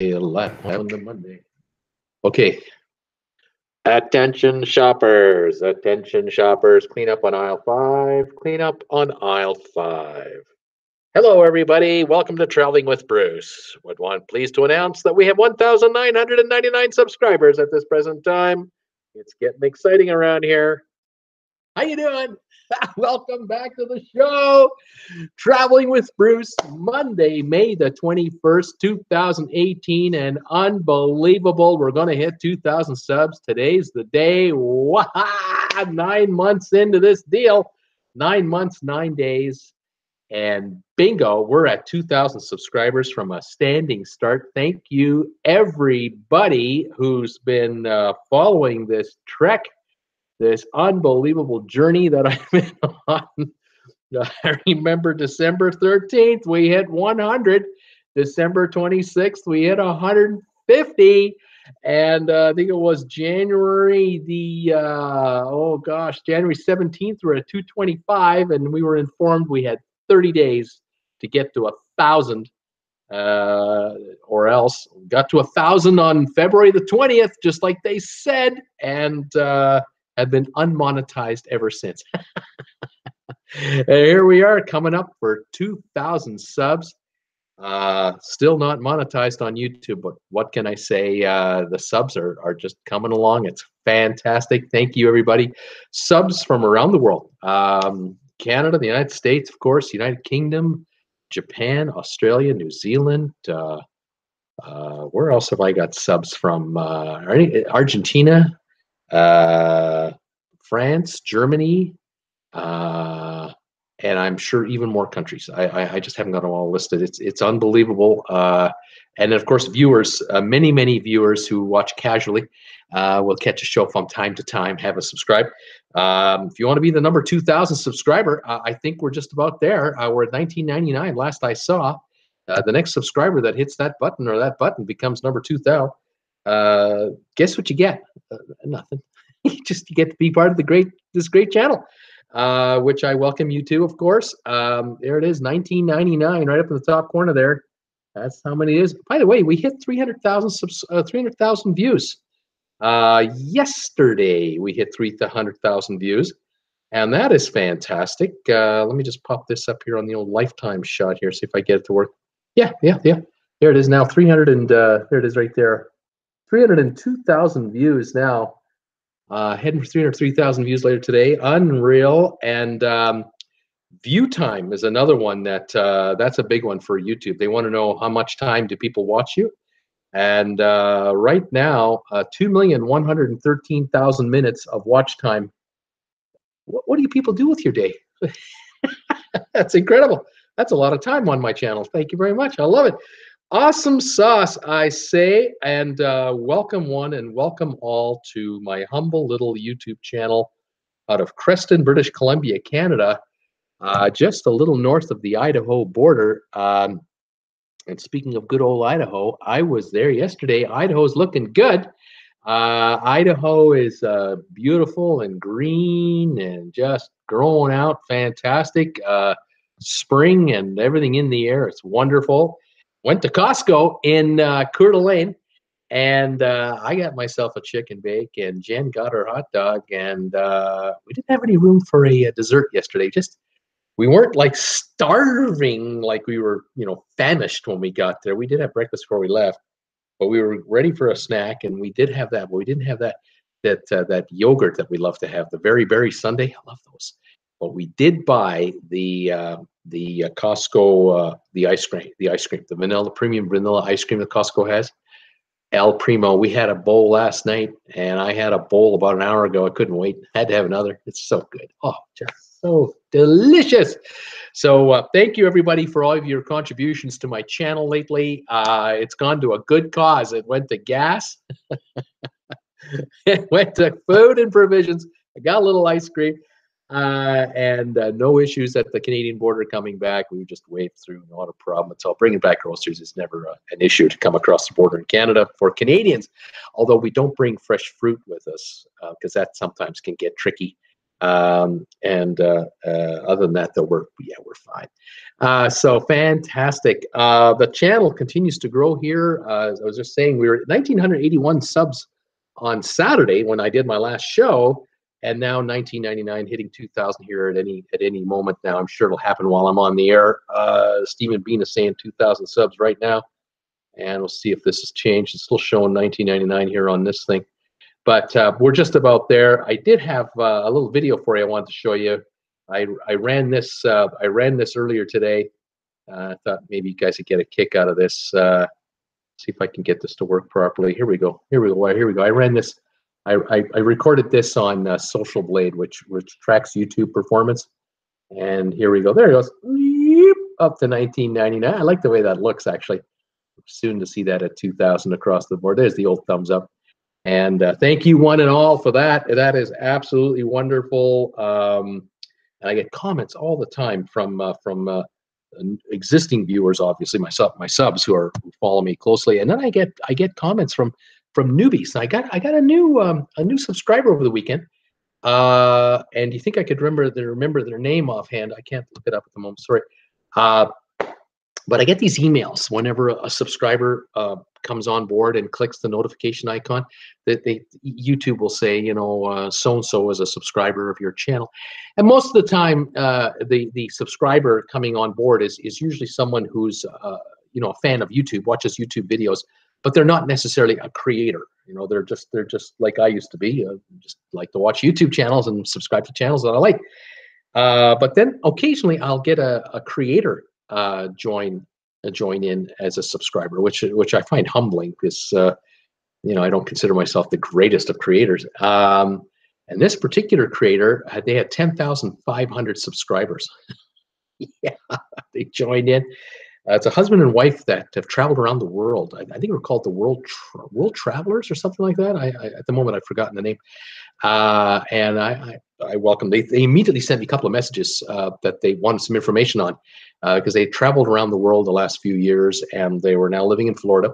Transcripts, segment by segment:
on the Monday. Okay. Attention shoppers, clean up on aisle 5, clean up on aisle 5. Hello, everybody. Welcome to Traveling with Bruce. Pleased to announce that we have 1,999 subscribers at this present time. It's getting exciting around here. How you doing? Welcome back to the show. Traveling with Bruce, Monday, May the 21st, 2018, and unbelievable. We're going to hit 2,000 subs. Today's the day. Wow, 9 months into this deal. 9 months, 9 days. And bingo, we're at 2,000 subscribers from a standing start. Thank you, everybody who's been following this trek, this unbelievable journey that I've been on. I remember December 13th, we hit 100. December 26th, we hit 150. And I think it was January January 17th, we're at 225. And we were informed we had 30 days to get to 1,000 or else. Got to 1,000 on February the 20th, just like they said, and have been unmonetized ever since. And here we are coming up for 2,000 subs. Still not monetized on YouTube, but what can I say? The subs are just coming along. It's fantastic. Thank you, everybody. Subs from around the world. Canada, the United States, of course, United Kingdom, Japan, Australia, New Zealand. Where else have I got subs from? Argentina, France, Germany, and I'm sure even more countries. I just haven't got them all listed. It's unbelievable. And of course, viewers, many viewers who watch casually will catch a show from time to time, have a subscribe. If you want to be the number 2,000 subscriber, I think we're just about there. We're at 1999 last I saw. The next subscriber that hits that button or that button becomes number 2,000. Guess what you get? Nothing. You get to be part of this great channel, which I welcome you to, of course. There it is, 1999, right up in the top corner there. That's how many it is. By the way, we hit 300,000 views. Yesterday, we hit 300,000 views, and that is fantastic. Let me just pop this up here on the old lifetime shot here, see if I get it to work. Yeah. There it is now, 300 and there it is right there. 302,000 views now. Heading for 303,000 views later today. Unreal. And view time is another one that's a big one for YouTube. They want to know how much time do people watch you. And right now, 2,113,000 minutes of watch time. What do you people do with your day? That's incredible. That's a lot of time on my channel. Thank you very much. I love it. Awesome sauce, I say, and welcome one and welcome all to my humble little YouTube channel out of Creston, British Columbia, Canada, just a little north of the Idaho border. And speaking of good old Idaho, I was there yesterday. Idaho's looking good. Idaho is beautiful and green and just growing out fantastic. Spring and everything in the air. It's wonderful. Went to Costco in Coeur d'Alene, and I got myself a chicken bake, and Jen got her hot dog, and we didn't have any room for a dessert yesterday. We weren't like starving, like we were, famished when we got there. We did have breakfast before we left, but we were ready for a snack, and we did have that, but we didn't have that yogurt that we love to have, the Very Berry Sundae. I love those. But we did buy the Costco the ice cream, the premium vanilla ice cream that Costco has. El Primo. We had a bowl last night, and I had a bowl about an hour ago. I couldn't wait. Had to have another. It's so good. Oh, just so delicious. So thank you, everybody, for all of your contributions to my channel lately. It's gone to a good cause. It went to gas. It went to food and provisions. I got a little ice cream. And no issues at the Canadian border coming back. We just waved through, not a problem at all. Bringing back groceries is never an issue to come across the border in Canada for Canadians, although we don't bring fresh fruit with us because that sometimes can get tricky. Other than that, though, we're fine. So fantastic. The channel continues to grow here. As I was just saying, we were at 1,981 subs on Saturday when I did my last show, and now 1,999, hitting 2,000 here at any moment now. I'm sure it'll happen while I'm on the air. Stephen Bean is saying 2,000 subs right now, and we'll see if this has changed. It's still showing 1,999 here on this thing. But we're just about there. I did have a little video for you I wanted to show you. I ran this earlier today. I thought maybe you guys would get a kick out of this. See if I can get this to work properly. Here we go. I ran this. I recorded this on Social Blade, which tracks YouTube performance. And here we go. There it goes. Up to 1999. I like the way that looks, actually. Soon to see that at 2,000 across the board. There's the old thumbs up. And thank you one and all for that. That is absolutely wonderful. And I get comments all the time from existing viewers, obviously my subs who follow me closely, and then I get comments from newbies. I got a new subscriber over the weekend. And you think I could remember their name offhand? I can't look it up at the moment. Sorry. But I get these emails whenever a subscriber comes on board and clicks the notification icon. That YouTube will say, you know, so and so is a subscriber of your channel, and most of the time, the subscriber coming on board is usually someone who's you know, a fan of YouTube, watches YouTube videos, but they're not necessarily a creator. You know, they're just like I used to be, just like to watch YouTube channels and subscribe to channels that I like. But then occasionally I'll get a creator join in as a subscriber, which I find humbling, because you know, I don't consider myself the greatest of creators. And this particular creator, they had 10,500 subscribers. Yeah, they joined in. It's a husband and wife that have traveled around the world. I think we're called the World Travelers or something like that. At the moment I've forgotten the name. And I welcome. They immediately sent me a couple of messages that they wanted some information on, because they traveled around the world the last few years, and they were now living in Florida,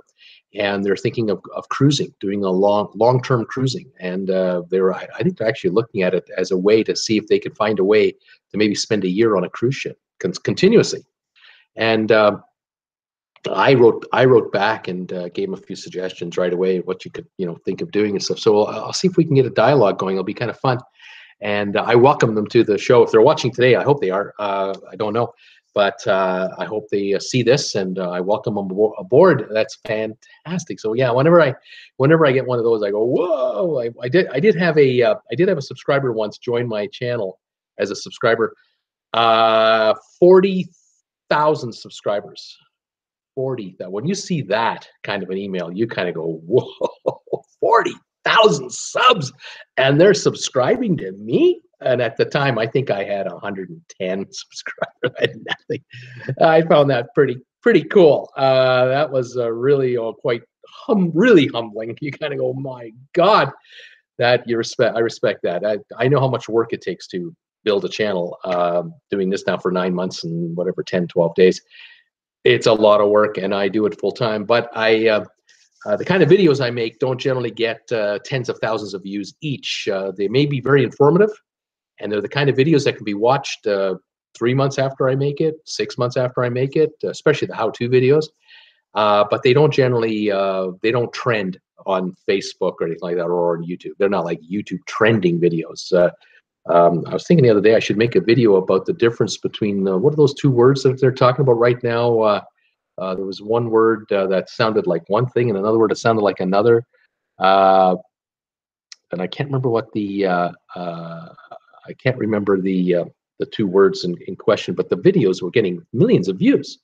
and they're thinking of cruising, doing a long-term cruising. And I think they're actually looking at it as a way to see if they could find a way to maybe spend a year on a cruise ship continuously. And I wrote back and gave them a few suggestions right away what you could, you know, think of doing and stuff. So I'll see if we can get a dialogue going. It'll be kind of fun. And I welcome them to the show. If they're watching today, I hope they are. I don't know, but I hope they see this, and I welcome them aboard. That's fantastic. So yeah, whenever I get one of those, I go, whoa! I did have a subscriber once join my channel as a subscriber. 40,000 subscribers. 40. That when you see that kind of an email, you kind of go, whoa! 40,000 subs, and they're subscribing to me. And at the time, I think I had 110 subscribers. I had nothing. I found that pretty cool. That was really really humbling. You kind of go, my God, that I respect that. I know how much work it takes to build a channel. Doing this now for 9 months and whatever, 10, 12 days. It's a lot of work, and I do it full time. But the kind of videos I make don't generally get tens of thousands of views each. They may be very informative, and they're the kind of videos that can be watched 3 months after I make it, 6 months after I make it, especially the how-to videos. But they don't generally, they don't trend on Facebook or anything like that, or on YouTube. They're not like YouTube trending videos. I was thinking the other day I should make a video about the difference between what are those two words that they're talking about right now? There was one word that sounded like one thing, and another word that sounded like another. And I can't remember what I can't remember the two words in question. But the videos were getting millions of views,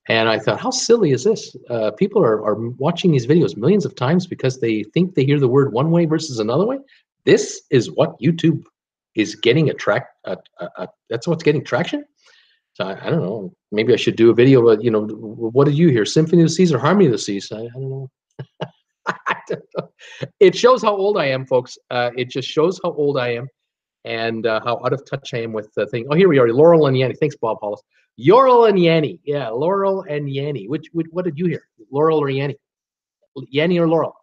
and I thought, how silly is this? People are watching these videos millions of times because they think they hear the word one way versus another way. This is what YouTube is getting that's what's getting traction. So I don't know. Maybe I should do a video about, you know, what did you hear? Symphony of the Seas or Harmony of the Seas? I don't know. I don't know. It shows how old I am, folks. It just shows how old I am, and how out of touch I am with the thing. Oh, here we are. Laurel and Yanni. Thanks, Bob Hollis. Laurel and Yanni. Yeah, Laurel and Yanni. What did you hear? Laurel or Yanni? Yanni or Laurel?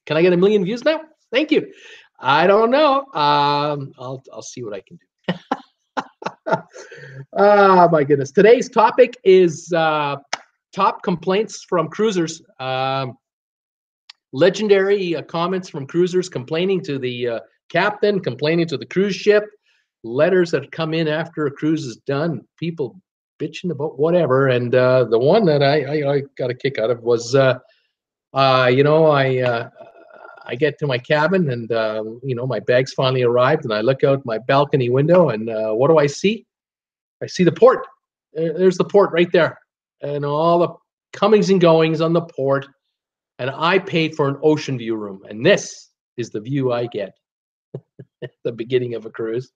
Can I get 1 million views now? Thank you. I don't know. I'll see what I can do. Oh my goodness. Today's topic is top complaints from cruisers. Legendary comments from cruisers complaining to the captain, complaining to the cruise ship, letters that come in after a cruise is done, people bitching about whatever. And the one that I got a kick out of was, I get to my cabin and, my bags finally arrived and I look out my balcony window and what do I see? I see the port. There's the port right there. And all the comings and goings on the port. And I paid for an ocean view room. And this is the view I get at the beginning of a cruise.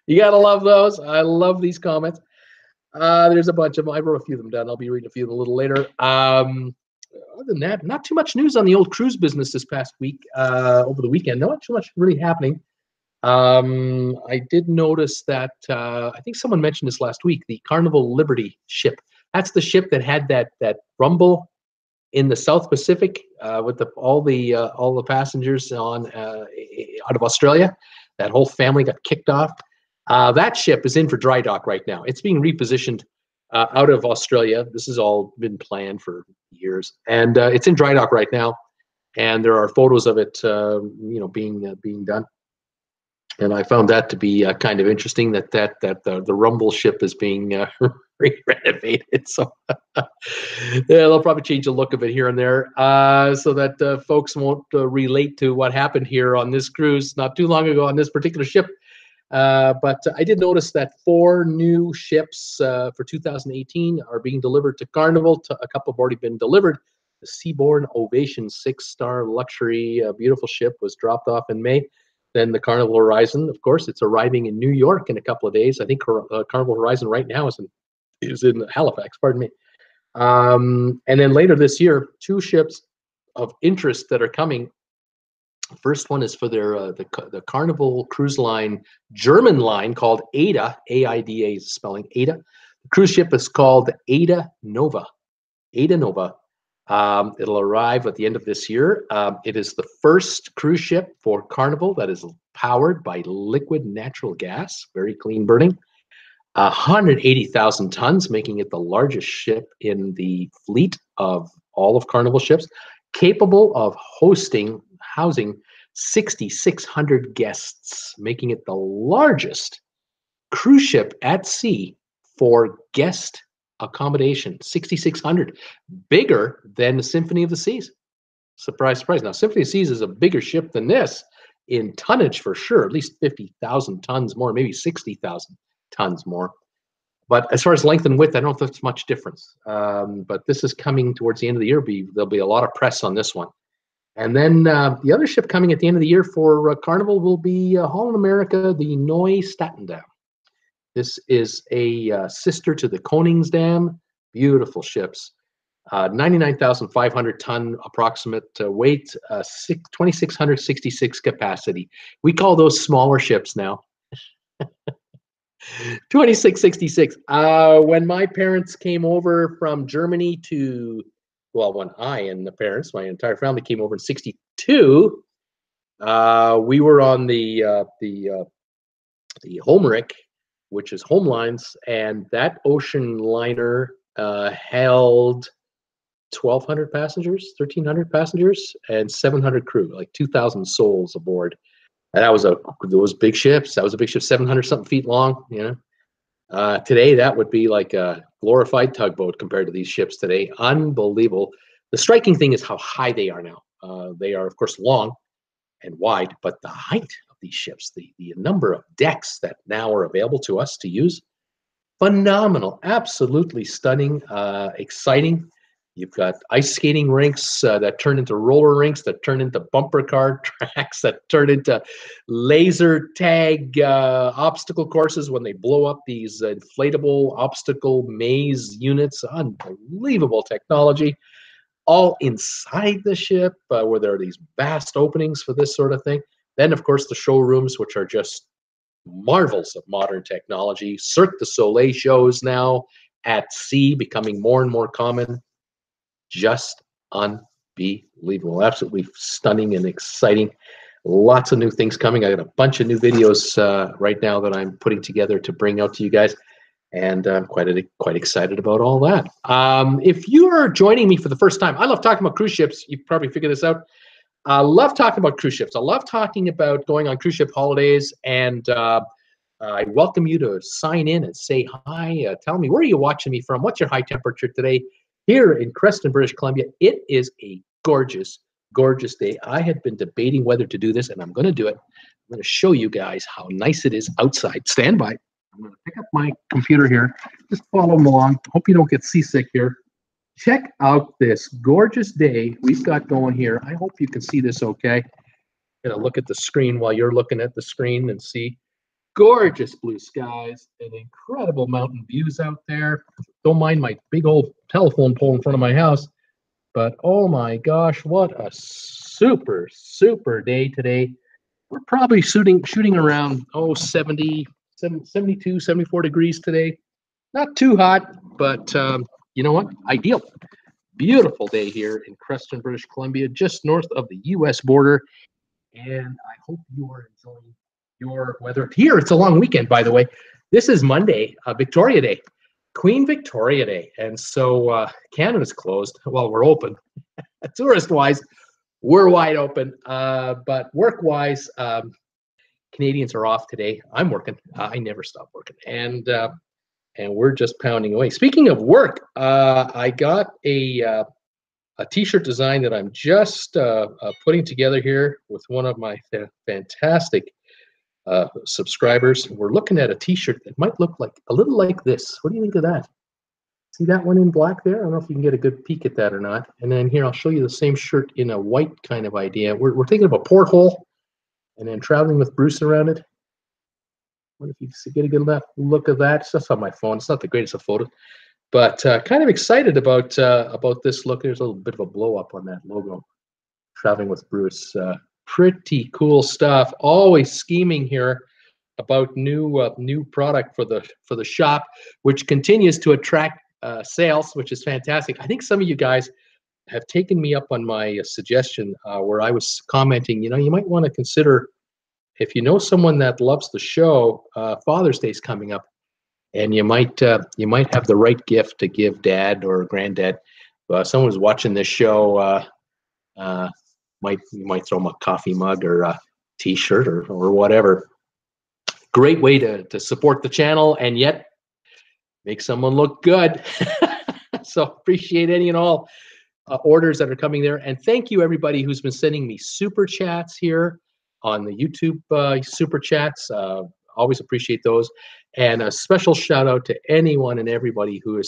You got to love those. I love these comments. There's a bunch of them. I wrote a few of them down. I'll be reading a few of them a little later. Other than that, not too much news on the old cruise business this past week, over the weekend. Not too much really happening. I did notice that, I think someone mentioned this last week, the Carnival Liberty ship. That's the ship that had that rumble in the South Pacific with all the passengers out of Australia. That whole family got kicked off. That ship is in for dry dock right now. It's being repositioned out of Australia. This has all been planned for years, and it's in dry dock right now. And there are photos of it, being done. And I found that to be kind of interesting that the Rumble ship is being re-renovated. So yeah, they'll probably change the look of it here and there so that folks won't relate to what happened here on this cruise not too long ago on this particular ship. But I did notice that 4 new ships for 2018 are being delivered to Carnival. A couple have already been delivered. The Seabourn Ovation 6-star luxury beautiful ship was dropped off in May. Then the Carnival Horizon, of course, it's arriving in New York in a couple of days. I think Carnival Horizon right now is in Halifax, pardon me. And then later this year, 2 ships of interest that are coming. First one is for their the Carnival Cruise Line German line called Ada, A-I-D-A is spelling Ada. The cruise ship is called Ada Nova. Ada Nova. It'll arrive at the end of this year. It is the first cruise ship for Carnival that is powered by liquid natural gas, very clean burning. 180,000 tons, making it the largest ship in the fleet of all of Carnival ships, capable of housing 6,600 guests, making it the largest cruise ship at sea for guest accommodation. 6,600, bigger than the Symphony of the Seas. Surprise, surprise. Now, Symphony of the Seas is a bigger ship than this in tonnage for sure, at least 50,000 tons more, maybe 60,000 tons more. But as far as length and width, I don't know if there's much difference. But this is coming towards the end of the year. There'll be a lot of press on this one. And then the other ship coming at the end of the year for Carnival will be Holland America, the Neustatendam. This is a sister to the Koningsdam. Beautiful ships. 99,500 ton approximate weight, 2,666 capacity. We call those smaller ships now. 2666. When my parents came over from Germany when I and the parents, my entire family came over in 62, we were on the Homerick, which is Homelines, and that ocean liner held 1,200 passengers, 1,300 passengers, and 700 crew, like 2,000 souls aboard. And those big ships. That was a big ship, 700 something feet long. Today that would be like a glorified tugboat compared to these ships today. Unbelievable. The striking thing is how high they are now. They are, of course, long and wide, but the height of these ships, the number of decks that now are available to us to use, phenomenal, absolutely stunning, exciting. You've got ice skating rinks that turn into roller rinks, that turn into bumper car tracks, that turn into laser tag obstacle courses when they blow up these inflatable obstacle maze units. Unbelievable technology. All inside the ship where there are these vast openings for this sort of thing. Then, of course, the showrooms, which are just marvels of modern technology. Cirque du Soleil shows now at sea becoming more and more common. Just unbelievable. Absolutely stunning and exciting. Lots of new things coming. I got a bunch of new videos right now that I'm putting together to bring out to you guys, and I'm quite excited about all that. If you are joining me for the first time, I love talking about cruise ships. You've probably figured this out. I love talking about cruise ships. I love talking about going on cruise ship holidays, and I welcome you to sign in and say hi. Tell me, where are you watching me from? What's your high temperature today? Here in Creston, British Columbia, it is a gorgeous, gorgeous day. I had been debating whether to do this, and I'm going to do it. I'm going to show you guys how nice it is outside. Stand by. I'm going to pick up my computer here. Just follow along. Hope you don't get seasick here. Check out this gorgeous day we've got going here. I hope you can see this okay. I'm going to look at the screen while you're looking at the screen and see. Gorgeous blue skies and incredible mountain views out there. Don't mind my big old telephone pole in front of my house, but oh my gosh, what a super, super day today. We're probably shooting around 70, 72, 74 degrees today. Not too hot, but you know what? Ideal. Beautiful day here in Creston, British Columbia, just north of the U.S. border. And I hope you are enjoying your weather. Here, it's a long weekend, by the way. This is Monday, Victoria Day, Queen Victoria Day. And so Canada's closed. Well, we're open. Tourist-wise, we're wide open. But work-wise, Canadians are off today. I'm working. I never stop working. And we're just pounding away. Speaking of work, I got a T-shirt design that I'm just putting together here with one of my fantastic subscribers. We're looking at a T-shirt that might look like a little like this. What do you think of that? See that one in black there? I don't know if you can get a good peek at that or not. And then here, I'll show you the same shirt in a white kind of idea. We're thinking of a porthole and then traveling with Bruce around it. What if you get a good look at that? It's just on my phone. It's not the greatest of photos. But kind of excited about this look. There's a little bit of a blow up on that logo. Traveling with Bruce. Pretty cool stuff. Always scheming here about new product for the shop, which continues to attract sales, which is fantastic. I think some of you guys have taken me up on my suggestion where I was commenting. You know, you might want to consider, if you know someone that loves the show, Father's Day is coming up. And you might have the right gift to give dad or granddad. Someone who's watching this show you might throw them a coffee mug or a T-shirt or whatever. Great way to support the channel and yet make someone look good. So appreciate any and all orders that are coming there. And thank you everybody who's been sending me super chats here on the YouTube super chats. Always appreciate those. And a special shout out to anyone and everybody who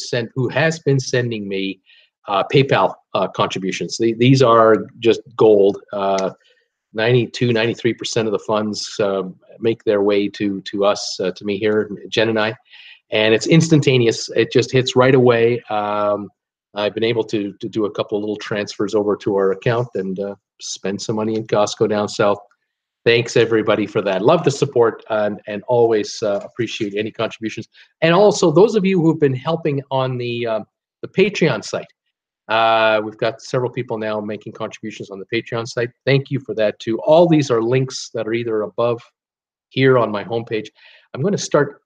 has been sending me PayPal contributions. These are just gold. 93% of the funds make their way to us, to me here, Jen and I, and it's instantaneous. It just hits right away. I've been able to do a couple of little transfers over to our account and spend some money in Costco down south. Thanks everybody for that. Love the support and always appreciate any contributions. And also those of you who've been helping on the Patreon site. We've got several people now making contributions on the Patreon site. Thank you for that too. All these are links that are either above here on my homepage. I'm going to start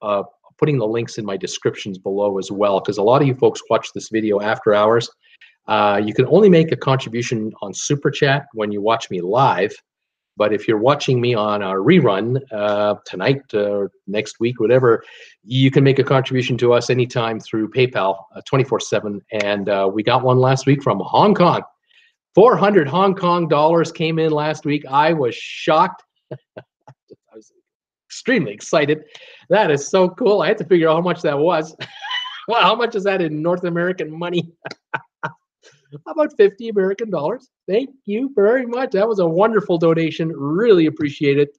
putting the links in my descriptions below as well, because a lot of you folks watch this video after hours. You can only make a contribution on Super Chat when you watch me live. But if you're watching me on a rerun tonight or next week, whatever, you can make a contribution to us anytime through PayPal 24/7. And we got one last week from Hong Kong. 400 Hong Kong dollars came in last week. I was shocked. I was extremely excited. That is so cool. I had to figure out how much that was. Well, how much is that in North American money? About 50 American dollars. Thank you very much. That was a wonderful donation. Really appreciate it.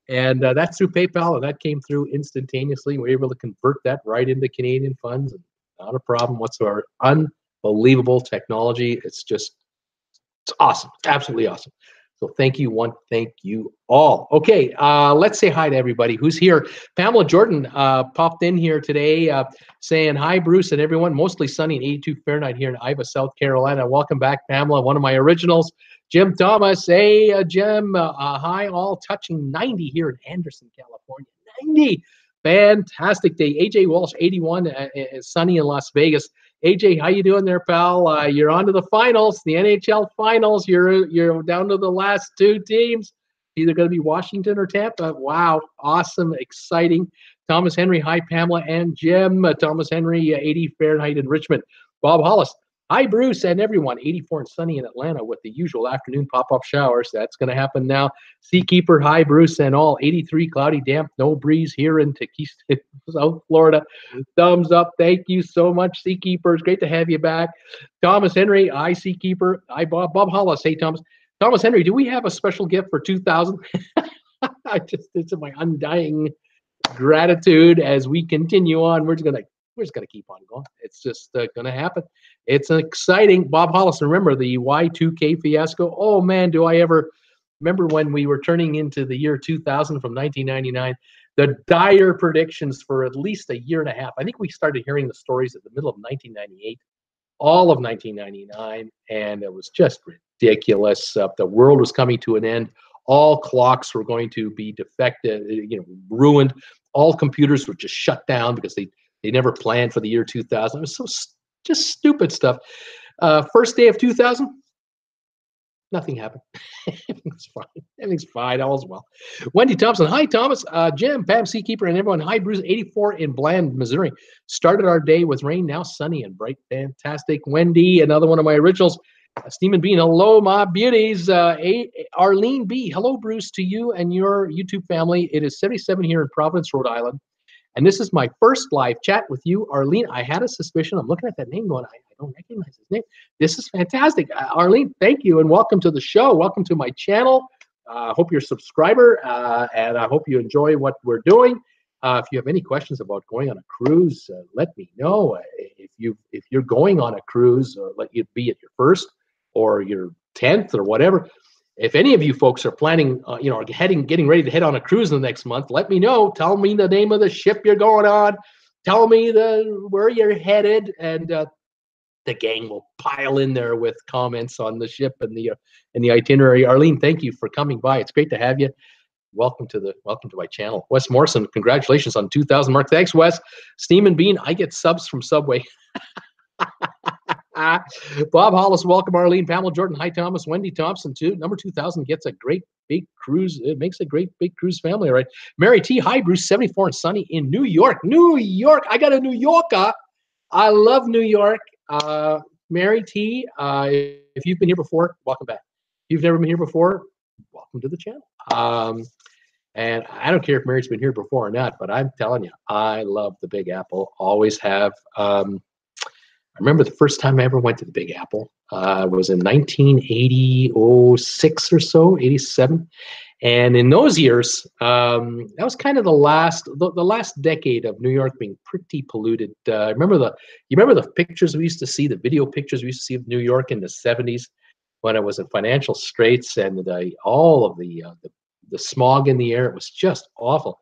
And that's through PayPal, and that came through instantaneously. We were able to convert that right into Canadian funds. Not a problem whatsoever. Unbelievable technology. It's awesome. Absolutely awesome. So thank you, thank you all. Okay, let's say hi to everybody who's here. Pamela Jordan popped in here today saying hi, Bruce and everyone. Mostly sunny and 82 Fahrenheit here in Ivy, South Carolina. Welcome back, Pamela, one of my originals. Jim Thomas, hey, Jim, hi, all touching 90 here in Anderson, California. 90, fantastic day. AJ Walsh, 81, sunny in Las Vegas. AJ, how you doing there, pal? You're on to the finals, the NHL finals. You're down to the last two teams. Either going to be Washington or Tampa. Wow, awesome, exciting. Thomas Henry, hi, Pamela and Jim. Thomas Henry, 80 Fahrenheit in Richmond. Bob Hollis, hi, Bruce and everyone. 84 and sunny in Atlanta with the usual afternoon pop-up showers. That's going to happen now. Seakeeper, hi, Bruce and all. 83, cloudy, damp, no breeze here in Tequila, South Florida. Thumbs up. Thank you so much, Seakeeper. It's great to have you back. Thomas Henry, hi, Seakeeper. Hi, Bob. Bob Hollis, hey, Thomas. Thomas Henry, do we have a special gift for 2000? It's my undying gratitude as we continue on. We're just gonna keep on going. It's just gonna happen. It's exciting. Bob Hollis, remember the Y2K fiasco? Oh man, do I ever remember when we were turning into the year 2000 from 1999? The dire predictions for at least a year and a half. I think we started hearing the stories at the middle of 1998, all of 1999, and it was just ridiculous. The world was coming to an end. All clocks were going to be defective, ruined. All computers were just shut down because they never planned for the year 2000. It was so just stupid stuff. First day of 2000, nothing happened. Everything's fine. Everything's fine. All's well. Wendy Thompson. Hi, Thomas. Jim, Pam, Seakeeper, and everyone. Hi, Bruce. 84 in Bland, Missouri. Started our day with rain. Now sunny and bright. Fantastic. Wendy, another one of my originals. Steam Bean. Hello, my beauties. Arlene B. Hello, Bruce, to you and your YouTube family. It is 77 here in Providence, Rhode Island. And this is my first live chat with you, Arlene. I had a suspicion. I'm looking at that name going, I don't recognize his name. This is fantastic. Arlene, thank you, and welcome to the show. Welcome to my channel. I hope you're a subscriber, and I hope you enjoy what we're doing. If you have any questions about going on a cruise, let me know. If you're going on a cruise, let you be at your first or your 10th or whatever. If any of you folks are planning, getting ready to head on a cruise in the next month, let me know. Tell me the name of the ship you're going on. Tell me where you're headed, and the gang will pile in there with comments on the ship and the itinerary. Arlene, thank you for coming by. It's great to have you. Welcome to my channel. Wes Morrison, congratulations on 2,000 mark. Thanks, Wes. Steam and Bean, I get subs from Subway. Bob Hollis, welcome, Arlene. Pamela Jordan, hi, Thomas. Wendy Thompson, too. Number 2000 gets a great big cruise. It makes a great big cruise family, right? Mary T, hi, Bruce. 74 and sunny in New York. New York. I got a New Yorker. I love New York. Mary T, if you've been here before, welcome back. If you've never been here before, welcome to the channel. And I don't care if Mary's been here before or not, but I'm telling you, I love the Big Apple. Always have. I remember the first time I ever went to the Big Apple was in 1986 or so, 87. And in those years, that was kind of the last decade of New York being pretty polluted. You remember the pictures we used to see, the video pictures we used to see of New York in the 70s when it was in financial straits, and all of the smog in the air. It was just awful.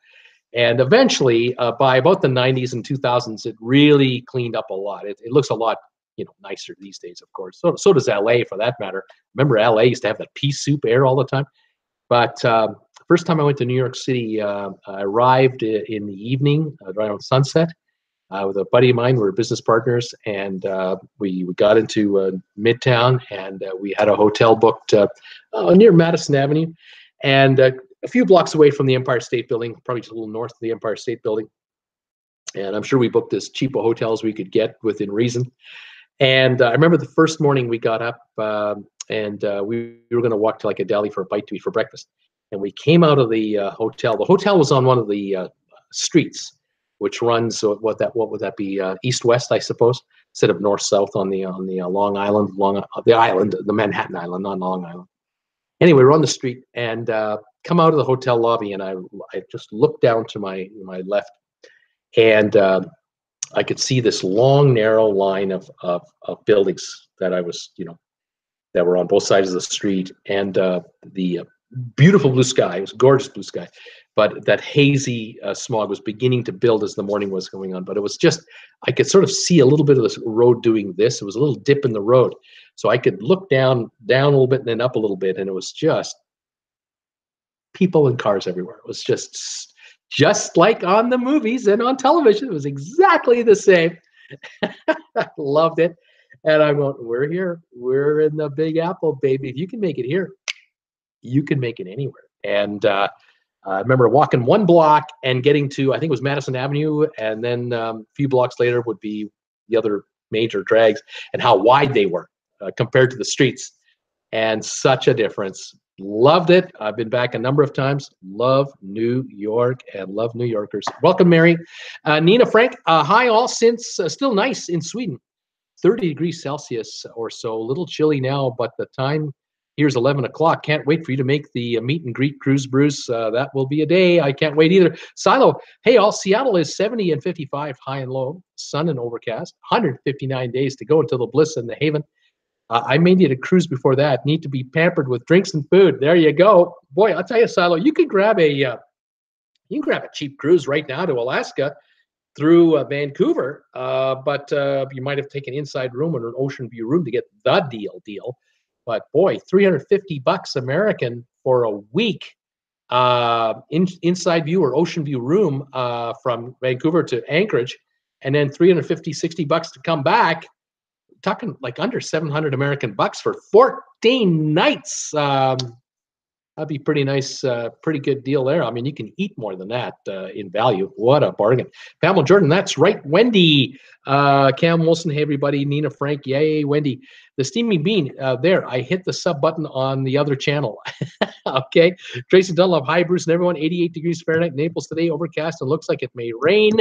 And eventually, by about the 90s and 2000s, it really cleaned up a lot. It looks a lot, nicer these days, of course. So does LA, for that matter. Remember, LA used to have that pea soup air all the time. But first time I went to New York City, I arrived in the evening, around sunset, with a buddy of mine. We were business partners, and we got into Midtown, and we had a hotel booked near Madison Avenue, and a few blocks away from the Empire State Building, probably just a little north of the Empire State Building. And I'm sure we booked as cheap a hotel as we could get within reason. And I remember the first morning we got up, and we were going to walk to like a deli for a bite to eat for breakfast. And we came out of the hotel. The hotel was on one of the streets, which runs what would that be, east-west, I suppose, instead of north-south on the Long Island, the Manhattan Island, not Long Island. Anyway, we're on the street and come out of the hotel lobby, and I just looked down to my left, and I could see this long, narrow line of buildings that I was, that were on both sides of the street, and the beautiful blue sky. It was gorgeous blue sky, but that hazy smog was beginning to build as the morning was going on. But it was just, I could sort of see a little bit of this road doing this. It was a little dip in the road, so I could look down a little bit and then up a little bit, and it was just people and cars everywhere. It was just like on the movies and on television. It was exactly the same. I loved it. And I'm going, we're here. We're in the Big Apple, baby. If you can make it here, you can make it anywhere. And I remember walking one block and getting to, I think it was Madison Avenue, and then a few blocks later would be the other major drags, and how wide they were compared to the streets. And such a difference. Loved it. I've been back a number of times. Love New York and love New Yorkers. Welcome, Mary. Nina Frank, hi all. Since still nice in Sweden. 30 degrees Celsius or so. A little chilly now, but the time here's 11 o'clock. Can't wait for you to make the meet and greet cruise, Bruce. That will be a day. I can't wait either. Silo, hey all. Seattle is 70 and 55 high and low. Sun and overcast. 159 days to go until the bliss in the haven. I may need a cruise before that. Need to be pampered with drinks and food. There you go. Boy, I'll tell you, Silo, you can grab a cheap cruise right now to Alaska through Vancouver, but you might have to take an inside room or an ocean view room to get the deal. But boy, $350 American for a week inside view or ocean view room from Vancouver to Anchorage, and then $350-$60 to come back. Talking like under 700 American bucks for 14 nights. That'd be pretty nice, pretty good deal there. I mean, you can eat more than that in value. What a bargain. Pamela Jordan, that's right. Wendy, Cam Wilson, hey everybody. Nina Frank, yay, Wendy. The Steamy Bean, there, I hit the sub button on the other channel. Okay. Tracy Dunlop, hi Bruce and everyone. 88 degrees Fahrenheit, Naples today, overcast and looks like it may rain.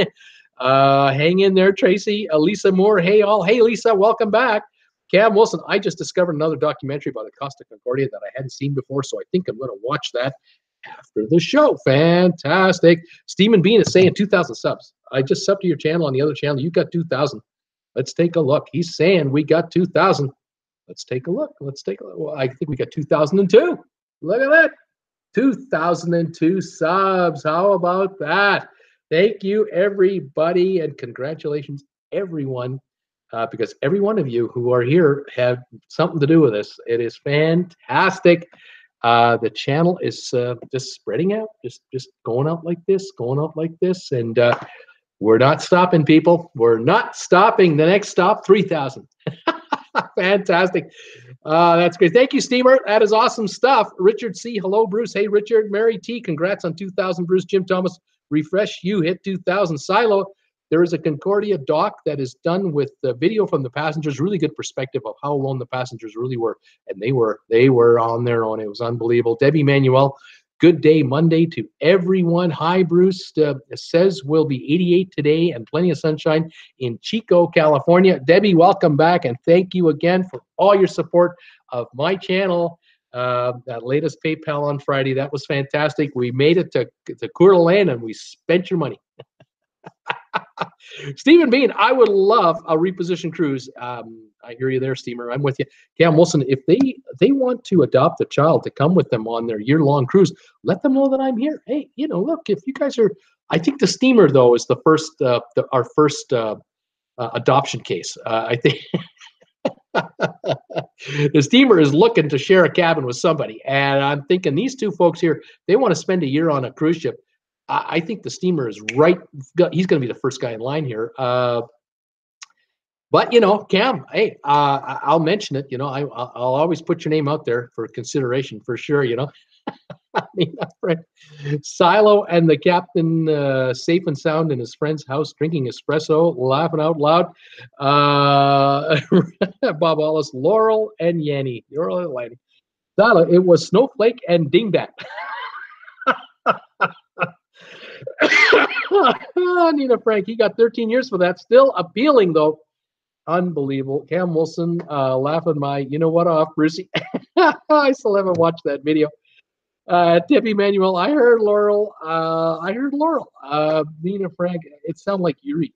Hang in there, Tracy. Lisa Moore, hey all. Hey Lisa, welcome back. Cam Wilson, I just discovered another documentary about the Costa Concordia that I hadn't seen before, so I think I'm going to watch that after the show. Fantastic. Steam and Bean is saying 2,000 subs. I just subbed to your channel on the other channel. You got 2,000. Let's take a look. He's saying we got 2,000. Let's take a look. Well, I think we got 2,002. Look at that. 2,002 subs. How about that? Thank you, everybody, and congratulations, everyone. Because every one of you who are here have something to do with this. It is fantastic. The channel is just spreading out, just going out like this, and we're not stopping, people. We're not stopping. The next stop, 3,000. Fantastic. That's great. Thank you, Steamer. That is awesome stuff. Richard C. Hello, Bruce. Hey, Richard. Mary T. Congrats on 2,000, Bruce. Jim Thomas. Refresh. You hit 2,000. Silo. There is a Concordia doc that is done with the video from the passengers, really good perspective of how alone the passengers really were. And they were on their own. It was unbelievable. Debbie Manuel, good day Monday to everyone. Hi, Bruce. Says we'll be 88 today and plenty of sunshine in Chico, California. Debbie, welcome back. And thank you again for all your support of my channel. That latest PayPal on Friday, that was fantastic. We made it to Coeur d'Alene and we spent your money. Stephen Bean, I would love a reposition cruise. I hear you there, Steamer. I'm with you. Cam Wilson, if they want to adopt a child to come with them on their year-long cruise, let them know that I'm here. Hey, look, if you guys are, I think the Steamer, though, is our first adoption case. I think the Steamer is looking to share a cabin with somebody. And I'm thinking these two folks here, they want to spend a year on a cruise ship. I think the Steamer is right. He's going to be the first guy in line here. But, Cam, hey, I'll mention it. I'll always put your name out there for consideration for sure, I mean, Silo and the captain safe and sound in his friend's house, drinking espresso, laughing out loud. Bob Wallace, Laurel and Yanni. Laurel and Yanni. Silo, it was Snowflake and Dingbat. Nina Frank, he got 13 years for that. Still appealing, though. Unbelievable. Cam Wilson laughing my, off, Brucey. I still haven't watched that video. Debbie Manuel, I heard Laurel. Nina Frank, it sounded like Yuri.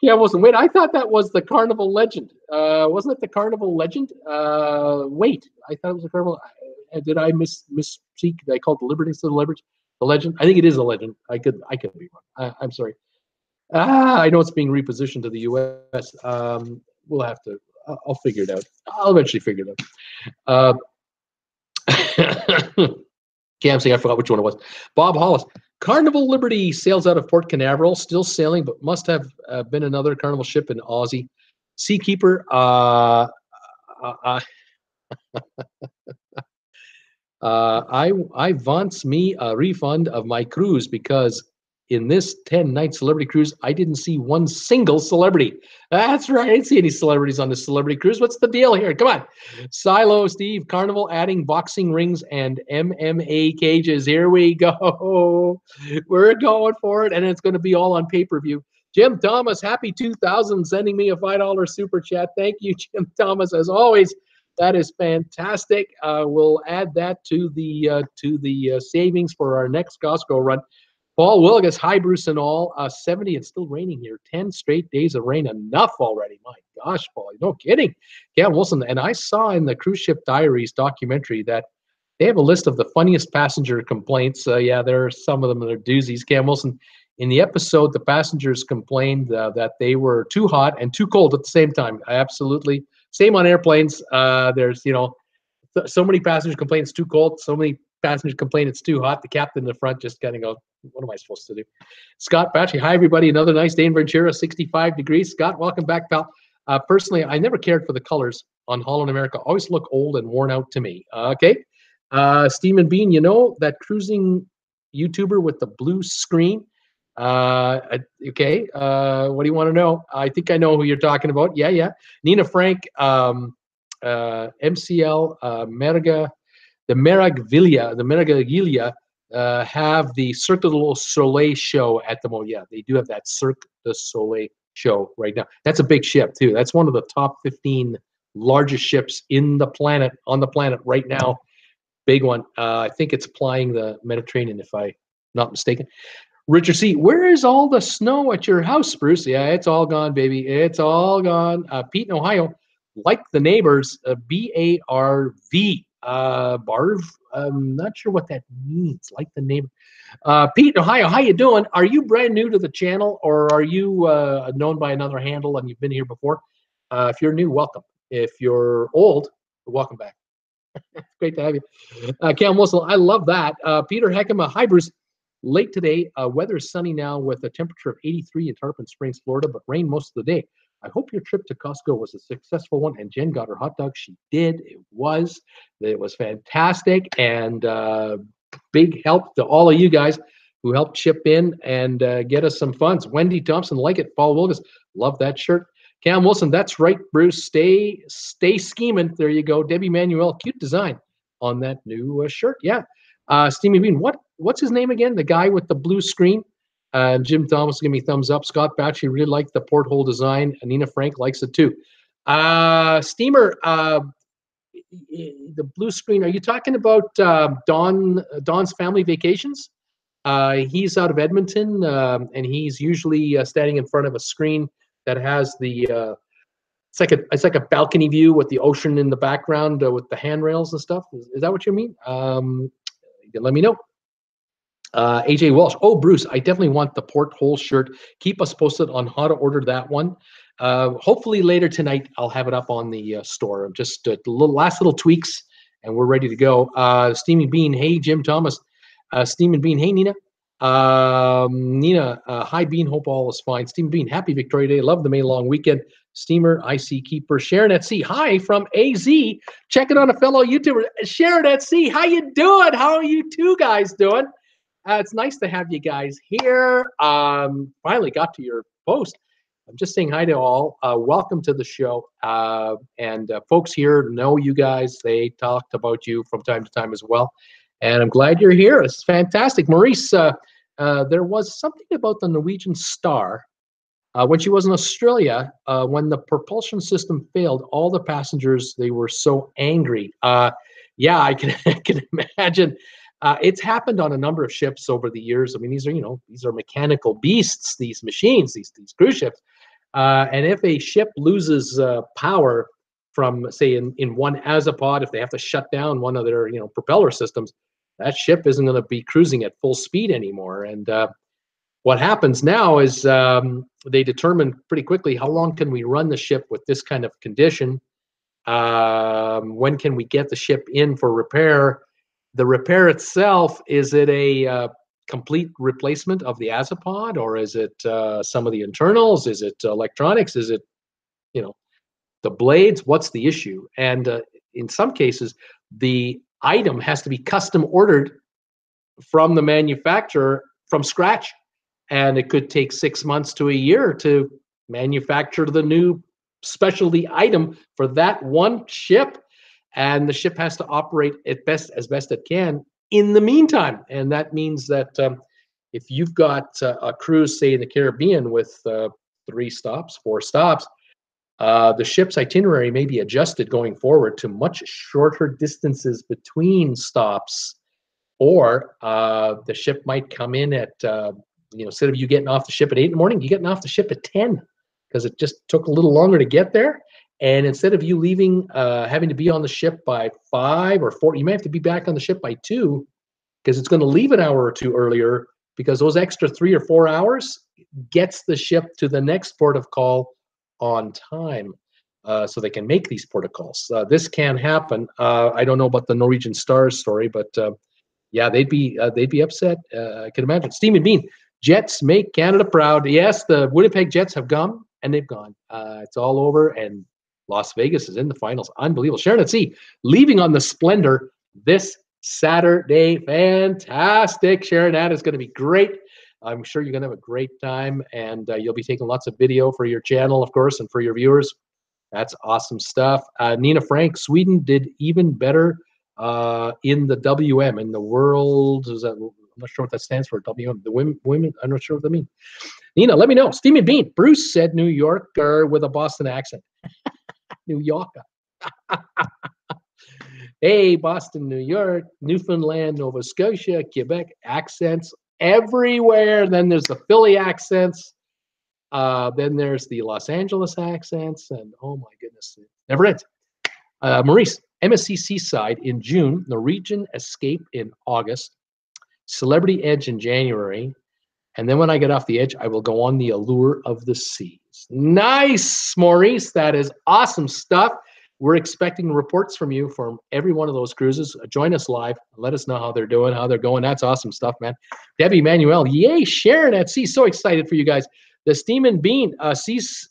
Yeah, wasn't. Wait, I thought that was the Carnival Legend. Wasn't it the Carnival Legend? Wait, I thought it was the Carnival. Did I misspeak? Did I call it the Liberty instead of the Legend? I think it is a Legend. I could be wrong. I'm sorry. I know it's being repositioned to the U.S. We'll have to. I'll figure it out. I'll eventually figure it out. Cam saying I forgot which one it was. Bob Hollis. Carnival Liberty sails out of Port Canaveral, still sailing, but must have been another Carnival ship in Aussie. Seakeeper. I wants me a refund of my cruise because in this 10-night celebrity cruise, I didn't see one single celebrity. That's right. I didn't see any celebrities on this celebrity cruise. What's the deal here? Come on. Silo, Steve, Carnival adding boxing rings and MMA cages. Here we go. We're going for it, and it's going to be all on pay-per-view. Jim Thomas, happy 2000, sending me a $5 super chat. Thank you, Jim Thomas, as always. That is fantastic. We'll add that to the savings for our next Costco run. Paul Wilgus, hi Bruce and all. 70, it's still raining here. 10 straight days of rain, enough already. My gosh, Paul, no kidding. Cam Wilson, and I saw in the Cruise Ship Diaries documentary that they have a list of the funniest passenger complaints. Yeah, there are some of them that are doozies. Cam Wilson, in the episode, the passengers complained that they were too hot and too cold at the same time. Absolutely. Same on airplanes. There's, so many passengers complain it's too cold. So many passengers complain it's too hot. The captain in the front just kind of go, what am I supposed to do? Scott Batchy, hi, everybody. Another nice day in Ventura, 65 degrees. Scott, welcome back, pal. Personally, I never cared for the colors on Holland America. Always look old and worn out to me. Okay. Steam and Bean, that cruising YouTuber with the blue screen? Okay. What do you want to know? I think I know who you're talking about. Yeah. Nina Frank, MCL, the Meragiglia have the Cirque du Soleil show at the moment. Yeah, they do have that Cirque du Soleil show right now. That's a big ship too. That's one of the top 15 largest ships on the planet right now. Big one. I think it's plying the Mediterranean, if I'm not mistaken. Richard C., where is all the snow at your house, Bruce? Yeah, it's all gone, baby. It's all gone. Pete in Ohio, like the neighbors, B-A-R-V. Barv? I'm not sure what that means, like the neighbor. Pete in Ohio, how you doing? Are you brand new to the channel, or are you known by another handle and you've been here before? If you're new, welcome. If you're old, welcome back. It's great to have you. Cam Wilson, I love that. Peter Heckema, hi, Bruce. Late today, weather is sunny now with a temperature of 83 in Tarpon Springs, Florida, but rain most of the day. I hope your trip to Costco was a successful one, and Jen got her hot dog. She did. It was fantastic, and big help to all of you guys who helped chip in and get us some funds. Wendy Thompson, like it. Paul Wilgus, love that shirt. Cam Wilson, that's right, Bruce. Stay scheming. There you go. Debbie Manuel, cute design on that new shirt. Yeah. Steamy Bean, what's his name again? The guy with the blue screen. Jim Thomas, give me thumbs up. Scott Batchy really liked the porthole design. Nina Frank likes it too. Steamer, the blue screen. Are you talking about Don's Family Vacations? He's out of Edmonton, and he's usually standing in front of a screen that has the. It's like a balcony view with the ocean in the background with the handrails and stuff. Is that what you mean? Let me know. AJ Walsh. Oh, Bruce, I definitely want the porthole shirt. Keep us posted on how to order that one. Hopefully later tonight, I'll have it up on the store. Just last little tweaks, and we're ready to go. Steamy Bean. Hey, Jim Thomas. Steamy Bean. Hey, Nina. Nina. Hi, Bean. Hope all is fine. Steamy Bean. Happy Victoria Day. Love the May long weekend. Steamer, IC Keeper, Sharon at Sea. Hi from AZ. Checking on a fellow YouTuber. Sharon at Sea. How you doing? How are you two guys doing? It's nice to have you guys here. Finally got to your post. I'm just saying hi to all. Welcome to the show. And folks here know you guys. They talked about you from time to time as well. And I'm glad you're here. It's fantastic. Maurice, there was something about the Norwegian Star. When she was in Australia, when the propulsion system failed, all the passengers, they were so angry. Yeah, I can imagine. It's happened on a number of ships over the years. I mean, these are, these are mechanical beasts, these machines, these cruise ships. And if a ship loses power from, say, in one azopod, if they have to shut down one of their, propeller systems, that ship isn't going to be cruising at full speed anymore. And what happens now is they determine pretty quickly how long can we run the ship with this kind of condition. When can we get the ship in for repair? The repair itself, is it a complete replacement of the azopod, or is it some of the internals? Is it electronics? Is it, the blades? What's the issue? And in some cases, the item has to be custom ordered from the manufacturer from scratch. And it could take 6 months to a year to manufacture the new specialty item for that one ship. And the ship has to operate as best it can in the meantime. And that means that if you've got a cruise, say in the Caribbean with 3 stops, 4 stops, the ship's itinerary may be adjusted going forward to much shorter distances between stops, or the ship might come in at, instead of you getting off the ship at 8 in the morning, you're getting off the ship at 10 because it just took a little longer to get there. And instead of you leaving, having to be on the ship by 5 or 4, you may have to be back on the ship by 2 because it's going to leave an hour or 2 earlier, because those extra 3 or 4 hours gets the ship to the next port of call on time, so they can make these port of calls. This can happen. I don't know about the Norwegian Stars story, but yeah, they'd be upset. I can imagine. Steam and Bean, Jets make Canada proud. Yes, the Winnipeg Jets have come and they've gone. It's all over, and Las Vegas is in the finals. Unbelievable. Sharon at Sea, leaving on the Splendor this Saturday. Fantastic, Sharon. That is going to be great. I'm sure you're going to have a great time, and you'll be taking lots of video for your channel, of course, and for your viewers. That's awesome stuff. Nina Frank, Sweden did even better in the WM, in the world. I'm not sure what that stands for. WM, the women. I'm not sure what that means. Nina, let me know. Steam and Bean. Bruce said New Yorker with a Boston accent. New Yorker. Hey, Boston, New York, Newfoundland, Nova Scotia, Quebec, accents everywhere. Then there's the Philly accents. Then there's the Los Angeles accents. And oh my goodness, it never ends. Maurice, MSC Seaside in June, Norwegian Escape in August, Celebrity Edge in January. And then when I get off the edge, I will go on the Allure of the Seas. Nice, Maurice. That is awesome stuff. We're expecting reports from you from every one of those cruises. Join us live. Let us know how they're doing, how they're going. That's awesome stuff, man. Debbie Manuel, yay, Sharon at Sea. So excited for you guys. The Steam and Bean, Seaside.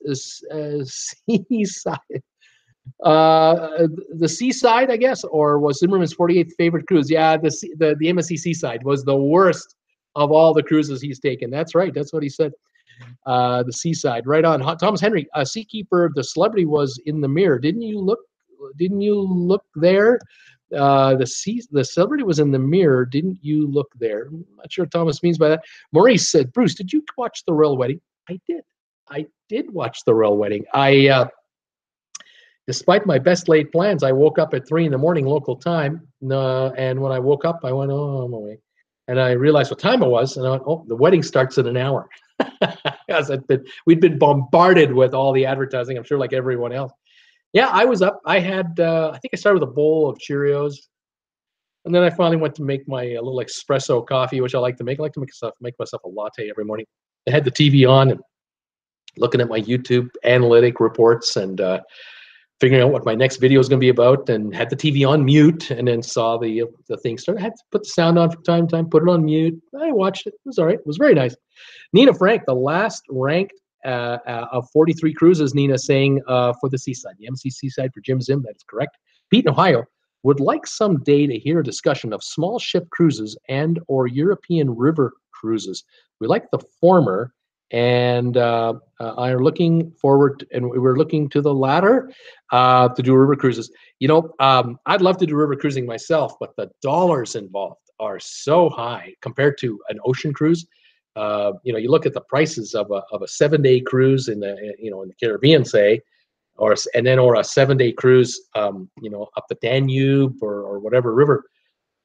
The Seaside, I guess, or was Zimmerman's 48th favorite cruise? Yeah, the MSC Seaside was the worst of all the cruises he's taken. That's right. That's what he said. The Seaside, right on. Thomas Henry, Seakeeper, the Celebrity was in the mirror. Didn't you look there? The Celebrity was in the mirror. Didn't you look there? I'm not sure what Thomas means by that. Maurice said, Bruce, did you watch the royal wedding? I did watch the royal wedding. Despite my best laid plans, I woke up at 3 in the morning local time. And when I woke up, I went, oh, I'm awake. And I realized what time it was. And I went, oh, the wedding starts in an hour. We'd been bombarded with all the advertising, I'm sure, like everyone else. Yeah, I was up. I had, I think I started with a bowl of Cheerios. And then I finally went to make my little espresso coffee, which I like to make. I like to make myself a latte every morning. I had the TV on and looking at my YouTube analytic reports and figuring out what my next video is going to be about, and had the TV on mute, and then saw the thing start. I had to put the sound on from time to time, put it on mute. I watched it. It was all right. It was very nice. Nina Frank, the last ranked of 43 cruises, Nina saying for the Seaside, the MSC Seaside for Jim Zim. That is correct. Pete in Ohio would like someday to hear a discussion of small ship cruises and or European river cruises. We like the former, and are looking forward, and we're looking to the latter to do river cruises. I'd love to do river cruising myself, but the dollars involved are so high compared to an ocean cruise. You look at the prices of a 7-day cruise in the Caribbean, say, or a 7-day cruise, up the Danube or whatever river,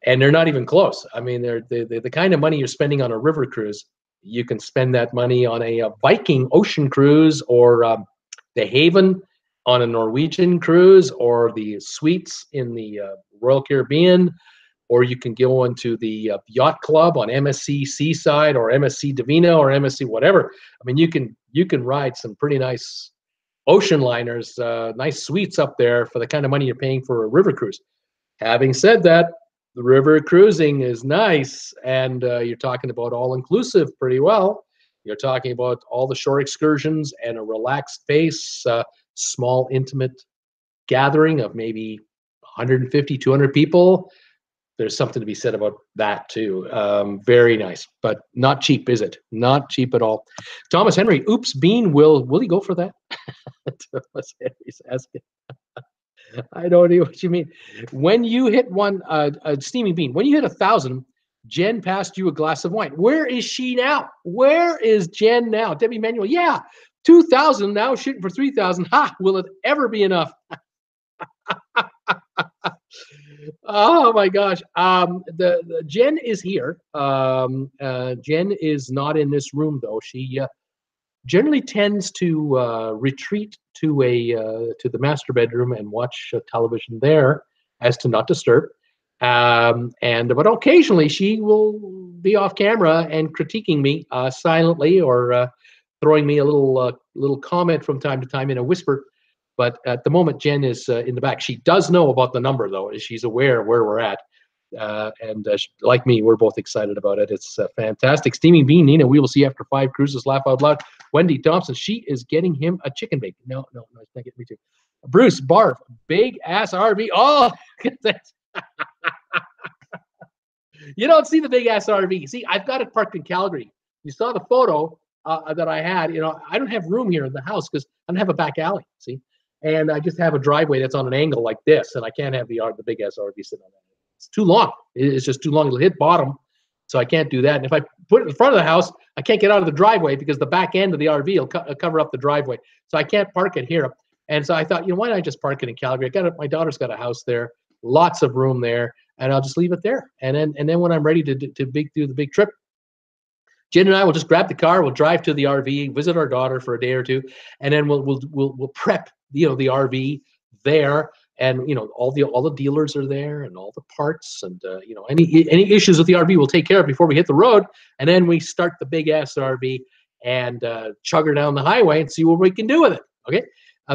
and they're not even close. I mean, they're the kind of money you're spending on a river cruise. You can spend that money on a Viking ocean cruise, or the Haven on a Norwegian cruise, or the suites in the Royal Caribbean, or you can go into the yacht club on MSC Seaside or MSC Divina or MSC whatever. I mean, you can ride some pretty nice ocean liners, nice suites up there for the kind of money you're paying for a river cruise. Having said that, the river cruising is nice, and you're talking about all-inclusive pretty well. You're talking about all the shore excursions and a relaxed pace, small, intimate gathering of maybe 150, 200 people. There's something to be said about that too. Very nice, but not cheap, is it? Not cheap at all. Thomas Henry, oops, Bean, will he go for that? Thomas Henry's asking. I don't know what you mean. When you hit one, Steaming Bean, when you hit 1,000, Jen passed you a glass of wine. Where is she now? Where is Jen now? Debbie Manuel, yeah, 2,000 now, shooting for 3,000. Ha! Will it ever be enough? Oh my gosh. The Jen is here. Jen is not in this room though. She generally tends to retreat to the master bedroom and watch television there, as to not disturb. But occasionally she will be off camera and critiquing me silently, or throwing me a little comment from time to time in a whisper. But at the moment, Jen is in the back. She does know about the number, though. She's aware where we're at. Like me, we're both excited about it. It's fantastic. Steaming Bean, Nina, we will see after 5 cruises. Laugh out loud. Wendy Thompson, she is getting him a chicken bake. No, it's not getting me too. Bruce Barf, big ass RV. Oh, you don't see the big ass RV. See, I've got it parked in Calgary. You saw the photo that I had. I don't have room here in the house because I don't have a back alley. See. And I just have a driveway that's on an angle like this, and I can't have the big ass RV sitting on that. It's too long. It's just too long. It'll hit bottom, so I can't do that. And if I put it in front of the house, I can't get out of the driveway because the back end of the RV will cover up the driveway. So I can't park it here. And so I thought, why don't I just park it in Calgary? My daughter's got a house there, lots of room there, and I'll just leave it there. And then when I'm ready to do the big trip, Jen and I will just grab the car. We'll drive to the RV, visit our daughter for a day or two, and then we'll prep the RV there, and all the dealers are there, and all the parts, and any issues with the RV we'll take care of before we hit the road, and then we start the big ass RV and chug her down the highway and see what we can do with it. Okay.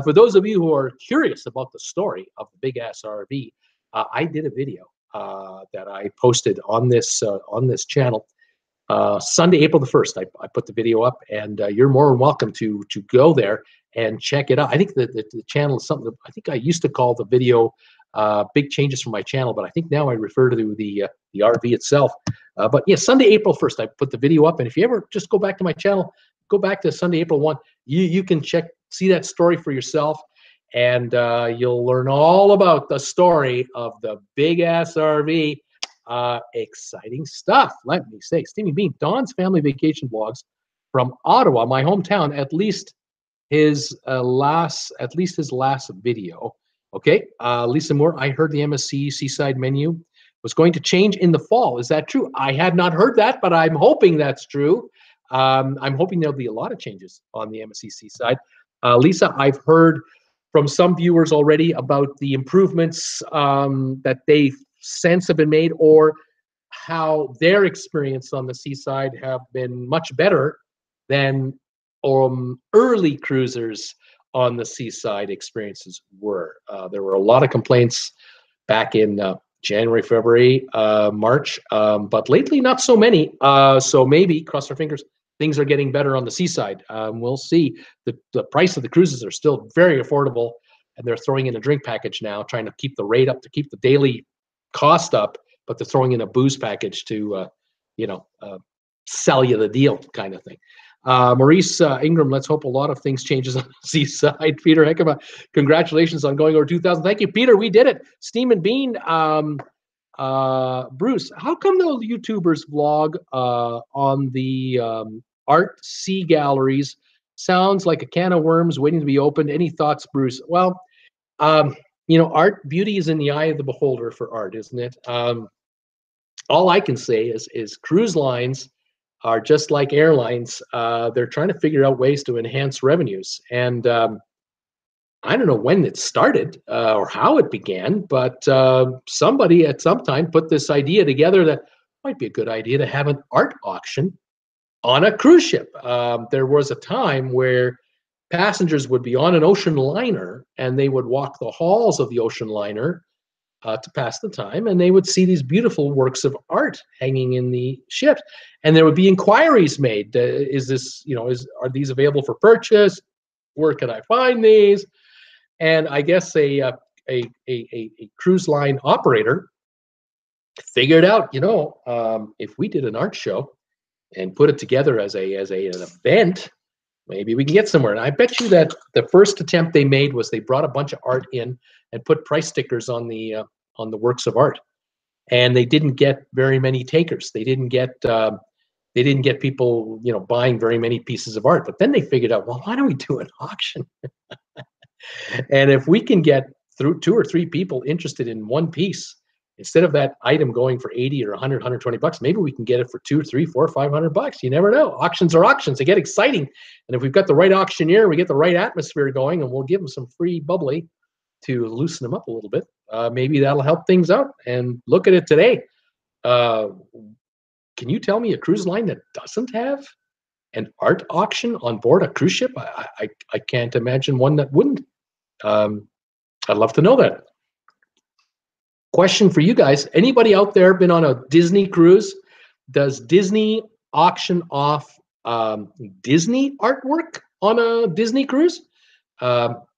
For those of you who are curious about the story of the big ass RV, I did a video that I posted on this channel. Sunday, April the 1st, I put the video up, and you're more than welcome to go there and check it out. I think the channel is something that I think I used to call the video Big Changes for My Channel, but I think now I refer to the RV itself. But yeah, Sunday, April 1st, I put the video up, and if you ever just go back to my channel, go back to Sunday, April 1, you can see that story for yourself, and you'll learn all about the story of the big ass RV. Exciting stuff, let me say. Steamy Bean, Don's family vacation vlogs from Ottawa, my hometown. At least his last video. Okay, Lisa Moore, I heard the MSC Seaside menu was going to change in the fall. Is that true? I had not heard that, but I'm hoping that's true. I'm hoping there'll be a lot of changes on the MSC Seaside. Lisa, I've heard from some viewers already about the improvements that they sense have been made, or how their experience on the seaside have been much better than early cruisers on the seaside experiences were. There were a lot of complaints back in January, February, March, but lately not so many. So maybe, cross our fingers, things are getting better on the seaside. We'll see. The price of the cruises are still very affordable, and they're throwing in a drink package now, trying to keep the rate up, to keep the daily cost up, but they're throwing in a booze package to sell you the deal, kind of thing. Maurice Ingram, let's hope a lot of things changes on the seaside. Peter Heckema, congratulations on going over 2,000. Thank you, Peter. We did it. Steam and Bean. Bruce, how come the YouTubers vlog on the art sea galleries? Sounds like a can of worms waiting to be opened. Any thoughts, Bruce? Well, art, beauty is in the eye of the beholder for art, isn't it? all I can say is cruise lines are just like airlines. They're trying to figure out ways to enhance revenues. And I don't know when it started or how it began, but somebody at some time put this idea together that might be a good idea to have an art auction on a cruise ship. There was a time where passengers would be on an ocean liner and they would walk the halls of the ocean liner to pass the time, and they would see these beautiful works of art hanging in the ships, and there would be inquiries made. Is this, are these available for purchase? Where can I find these? And I guess a cruise line operator figured out, if we did an art show and put it together as an event, maybe we can get somewhere. And I bet you that the first attempt they made was they brought a bunch of art in and put price stickers on the works of art, and they didn't get very many takers. They didn't get people buying very many pieces of art. But then they figured out, well, why don't we do an auction? And if we can get through 2 or 3 people interested in one piece, instead of that item going for 80 or 100, 120 bucks, maybe we can get it for 2, 3, 4, 500 bucks. You never know. Auctions are auctions. They get exciting. And if we've got the right auctioneer, we get the right atmosphere going, and we'll give them some free bubbly to loosen them up a little bit. Maybe that'll help things out. And look at it today. Can you tell me a cruise line that doesn't have an art auction on board a cruise ship? I can't imagine one that wouldn't. I'd love to know that. Question for you guys. Anybody out there been on a Disney cruise? Does Disney auction off Disney artwork on a Disney cruise?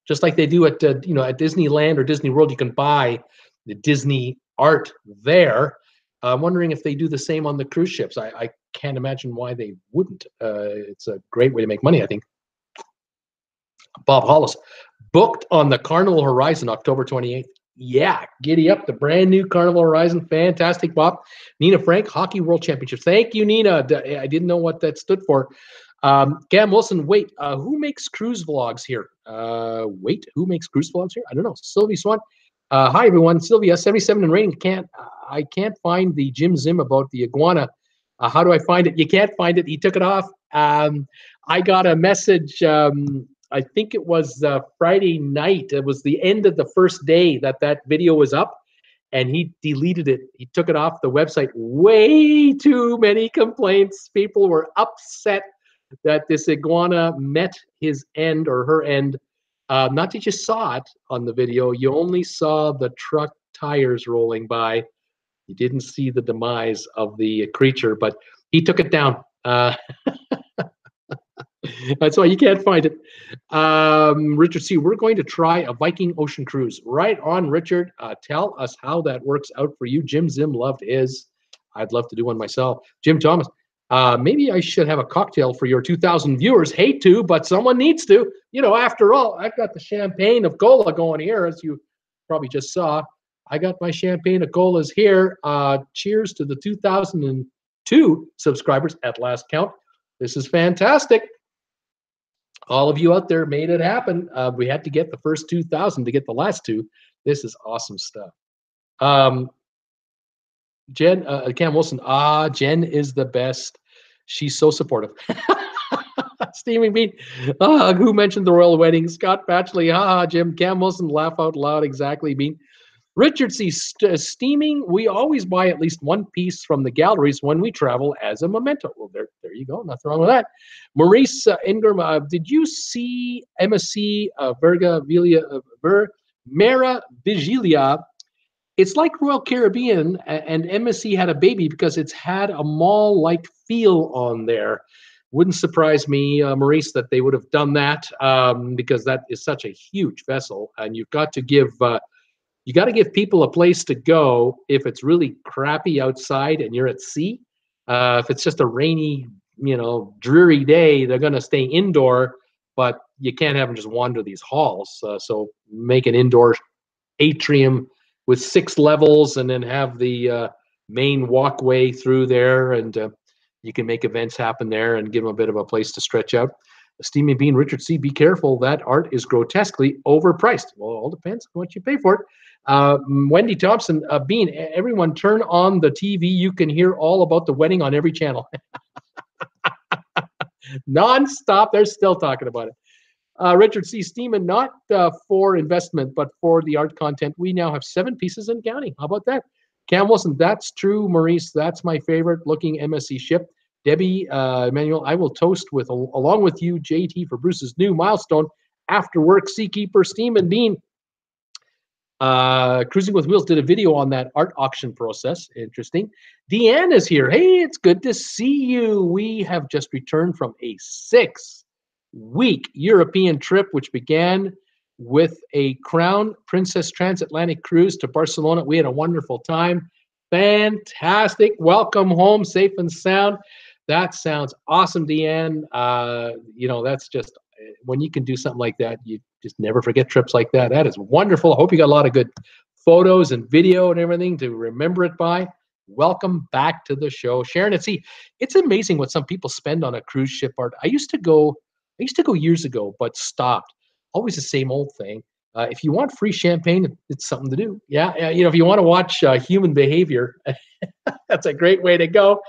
Just like they do at at Disneyland or Disney World, you can buy the Disney art there. I'm wondering if they do the same on the cruise ships. I can't imagine why they wouldn't. It's a great way to make money, I think. Bob Hollis, booked on the Carnival Horizon, October 28th. Yeah, giddy up, the brand new Carnival Horizon. Fantastic, Bob. Nina Frank, Hockey World Championships. Thank you, Nina. I didn't know what that stood for. Cam Wilson, wait, who makes cruise vlogs here? Wait, who makes cruise vlogs here? I don't know. Sylvie Swan. Hi, everyone. Sylvia, 77 and rating. I can't find the Jim Zim about the iguana. How do I find it? You can't find it. He took it off. I got a message. I think it was Friday night. It was the end of the first day that video was up, and he deleted it. He took it off the website. Way too many complaints. People were upset that this iguana met his end or her end. Not that you saw it on the video. You only saw the truck tires rolling by. You didn't see the demise of the creature, but he took it down. That's why you can't find it. Richard C., we're going to try a Viking Ocean cruise. Right on, Richard. Tell us how that works out for you. Jim Zim loved his. I'd love to do one myself. Jim Thomas, maybe I should have a cocktail for your 2,000 viewers. Hate to, but someone needs to. After all, I've got the champagne of cola going here, as you probably just saw. I got my champagne of colas here. Cheers to the 2002 subscribers at last count. This is fantastic. All of you out there made it happen. We had to get the first 2,000 to get the last 2. This is awesome stuff. Jen, Cam Wilson, Jen is the best. She's so supportive. Steaming Bean, who mentioned the royal wedding? Scott Batchley, Jim, Cam Wilson, laugh out loud, exactly, Bean. Richard C. Steaming, we always buy at least one piece from the galleries when we travel as a memento. Well, there you go. Nothing wrong with that. Maurice Ingram, did you see MSC Mera Vigilia? It's like Royal Caribbean, and MSC had a baby because it's had a mall-like feel on there. Wouldn't surprise me, Maurice, that they would have done that because that is such a huge vessel, and you've got to give people a place to go if it's really crappy outside and you're at sea. If it's just a rainy, dreary day, they're going to stay indoor, but you can't have them just wander these halls. So make an indoor atrium with 6 levels and then have the main walkway through there, and you can make events happen there and give them a bit of a place to stretch out. Steamy Bean, Richard C., be careful. That art is grotesquely overpriced. Well, it all depends on what you pay for it. Wendy Thompson, Bean, everyone turn on the TV. You can hear all about the wedding on every channel. Non-stop, they're still talking about it. Richard C. Steeman, not for investment, but for the art content. We now have 7 pieces and counting. How about that? Cam Wilson, that's true. Maurice, that's my favorite looking MSC ship. Debbie, Emmanuel, I will toast with, along with you, JT, for Bruce's new milestone. After work, Seakeeper, Steam and Bean. Cruising with Wheels did a video on that art auction process. Interesting. Deanne is here. Hey, it's good to see you. We have just returned from a 6-week European trip, which began with a Crown Princess transatlantic cruise to Barcelona. We had a wonderful time. Fantastic. Welcome home, safe and sound. That sounds awesome, Deanne. You know, that's just, when you can do something like that, you just never forget trips like that. That is wonderful. I hope you got a lot of good photos and video and everything to remember it by. Welcome back to the show, Sharon. And see, it's amazing what some people spend on a cruise ship art. I used to go years ago, but stopped. Always the same old thing. If you want free champagne, it's something to do. Yeah, you know, if you want to watch human behavior, that's a great way to go.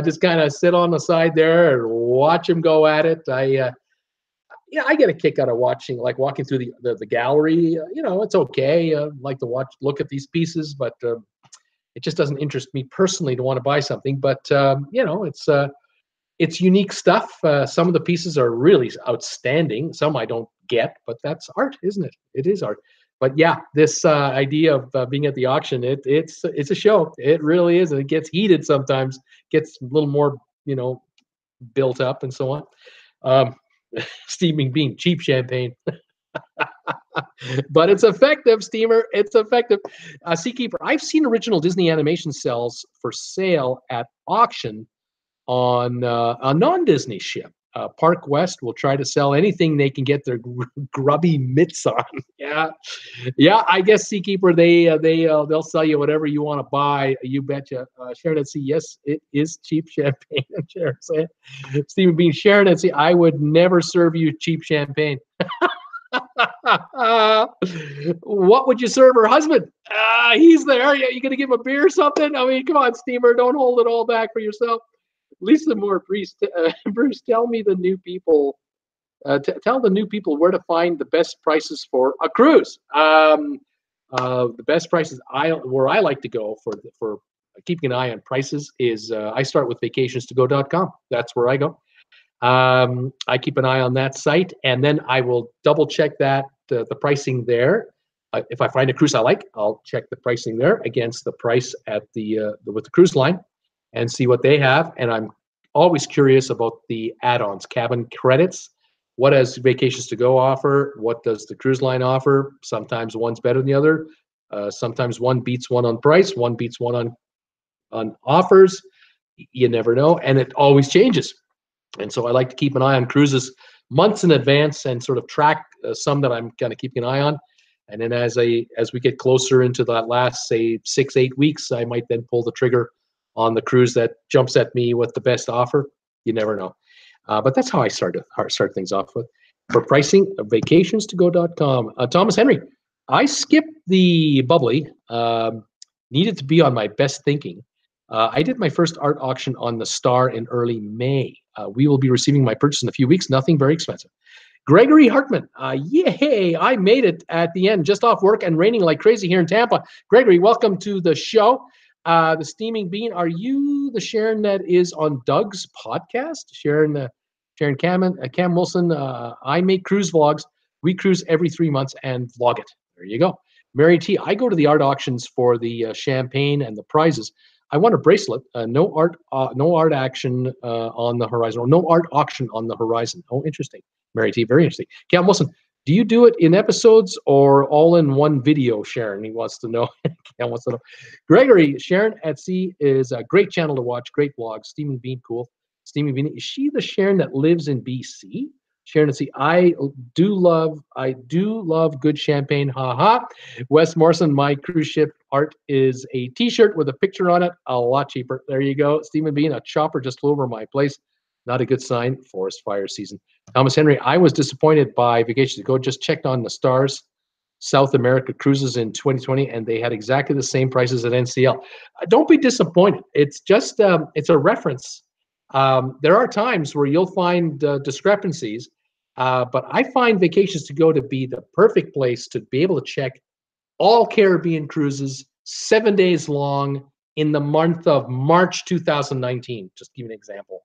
Just kind of sit on the side there and watch them go at it. I get a kick out of walking through the gallery. You know, it's okay. Like to look at these pieces, but it just doesn't interest me personally to want to buy something. But you know, it's unique stuff. Some of the pieces are really outstanding. Some I don't get, but that's art, isn't it? It is art. But yeah, this idea of being at the auction, it's a show. It really is, and it gets heated sometimes. Gets a little more, you know, built up and so on. Steaming Bean, cheap champagne. But it's effective, Steamer. It's effective. Seakeeper, I've seen original Disney animation cells for sale at auction on a non-Disney ship. Park West will try to sell anything they can get their grubby mitts on. Yeah, I guess Seakeeper, they'll sell you whatever you want to buy. You betcha. Sharon and C, yes, it is cheap champagne. Sharon said, Stephen Bean, Sharon and C, I would never serve you cheap champagne. What would you serve her husband? He's there. You gonna give him a beer or something? I mean, come on, Steamer, don't hold it all back for yourself. Lisa Moore, Bruce, tell me the new people. Tell the new people where to find the best prices for a cruise. The best prices where I like to go for keeping an eye on prices is I start with vacationstogo.com. That's where I go. I keep an eye on that site, and then I will double check that the pricing there. If I find a cruise I like, I'll check the pricing there against the price at with the cruise line, and see what they have. And I'm always curious about the add-ons, cabin credits. What does Vacations to Go offer? What does the cruise line offer? Sometimes one's better than the other. Sometimes one beats one on price. One beats one on offers. You never know, and it always changes. And so I like to keep an eye on cruises months in advance and sort of track some that I'm kind of keeping an eye on. And then as we get closer into that last, say, 6-8 weeks, I might then pull the trigger on the cruise that jumps at me with the best offer. You never know. But that's how I start things off with. For pricing, vacationstogo.com. Thomas Henry, I skipped the bubbly. Needed to be on my best thinking. I did my first art auction on the Star in early May. We will be receiving my purchase in a few weeks. Nothing very expensive. Gregory Hartman, yay, I made it at the end, just off work and raining like crazy here in Tampa. Gregory, welcome to the show. The Steaming Bean, are you the Sharon that is on Doug's podcast? Sharon Cam Wilson, I make cruise vlogs. We cruise every 3 months and vlog it. There you go. Mary T, I go to the art auctions for the champagne and the prizes. I want a bracelet. No art action on the horizon, or no art auction on the horizon. Oh, interesting. Mary T, very interesting. Cam Wilson, do you do it in episodes or all in one video, Sharon? He wants to know. Cam wants to know. Gregory, Sharon at Sea is a great channel to watch. Great vlog. Steaming Bean, cool. Steaming Bean, is she the Sharon that lives in BC? Sharon at Sea, I do love good champagne. Ha ha. Wes Morrison, my cruise ship art is a T-shirt with a picture on it. A lot cheaper. There you go. Steaming Bean, a chopper just flew over my place. Not a good sign. Forest fire season. Thomas Henry, I was disappointed by Vacations to Go. Just checked on the Stars South America cruises in 2020, and they had exactly the same prices at NCL. Don't be disappointed. It's just it's a reference. There are times where you'll find discrepancies, but I find Vacations to Go to be the perfect place to be able to check all Caribbean cruises, 7 days long in the month of March 2019. Just give you an example.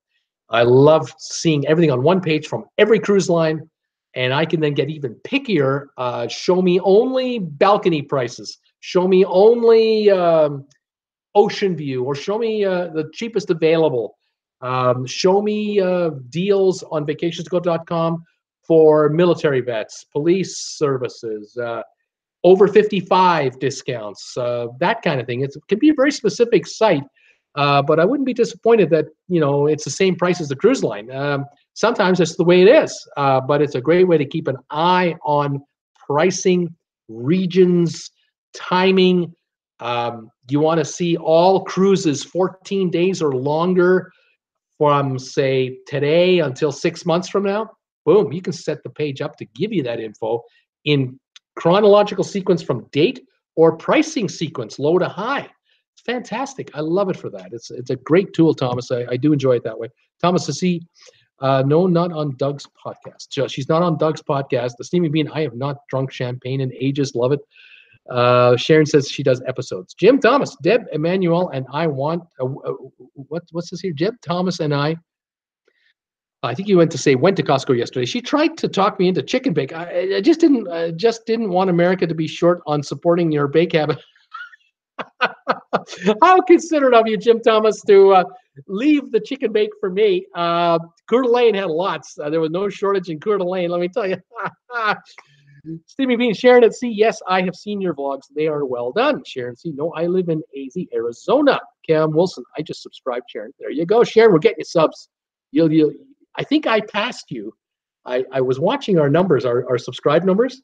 I love seeing everything on one page from every cruise line, and I can then get even pickier. Show me only balcony prices. Show me only ocean view, or show me the cheapest available. Show me deals on vacationsgo.com for military vets, police services, over 55 discounts, that kind of thing. It can be a very specific site, but I wouldn't be disappointed that, you know, it's the same price as the cruise line. Sometimes it's the way it is, but it's a great way to keep an eye on pricing, regions, timing. You want to see all cruises 14 days or longer from, say, today until 6 months from now. Boom, you can set the page up to give you that info in chronological sequence from date or pricing sequence, low to high. It's fantastic. I love it for that. It's a great tool, Thomas. I do enjoy it that way. Thomas, is he? No, not on Doug's podcast. She's not on Doug's podcast. The Steaming Bean, I have not drunk champagne in ages. Love it. Sharon says she does episodes. Jim Thomas, Deb, Emmanuel, and I want, what's this here? Jeb Thomas and I think you went to Costco yesterday. She tried to talk me into chicken bake. I just didn't want America to be short on supporting your bake habit. How considerate of you, Jim Thomas, to leave the chicken bake for me. Coeur d'Alene had lots. There was no shortage in Coeur d'Alene, let me tell you. Stevie Bean, Sharon at Sea. Yes, I have seen your vlogs. They are well done. Sharon C. No, I live in AZ, Arizona. Cam Wilson, I just subscribed, Sharon. There you go, Sharon. We're getting you subs. I think I passed you. I was watching our numbers, our subscribe numbers,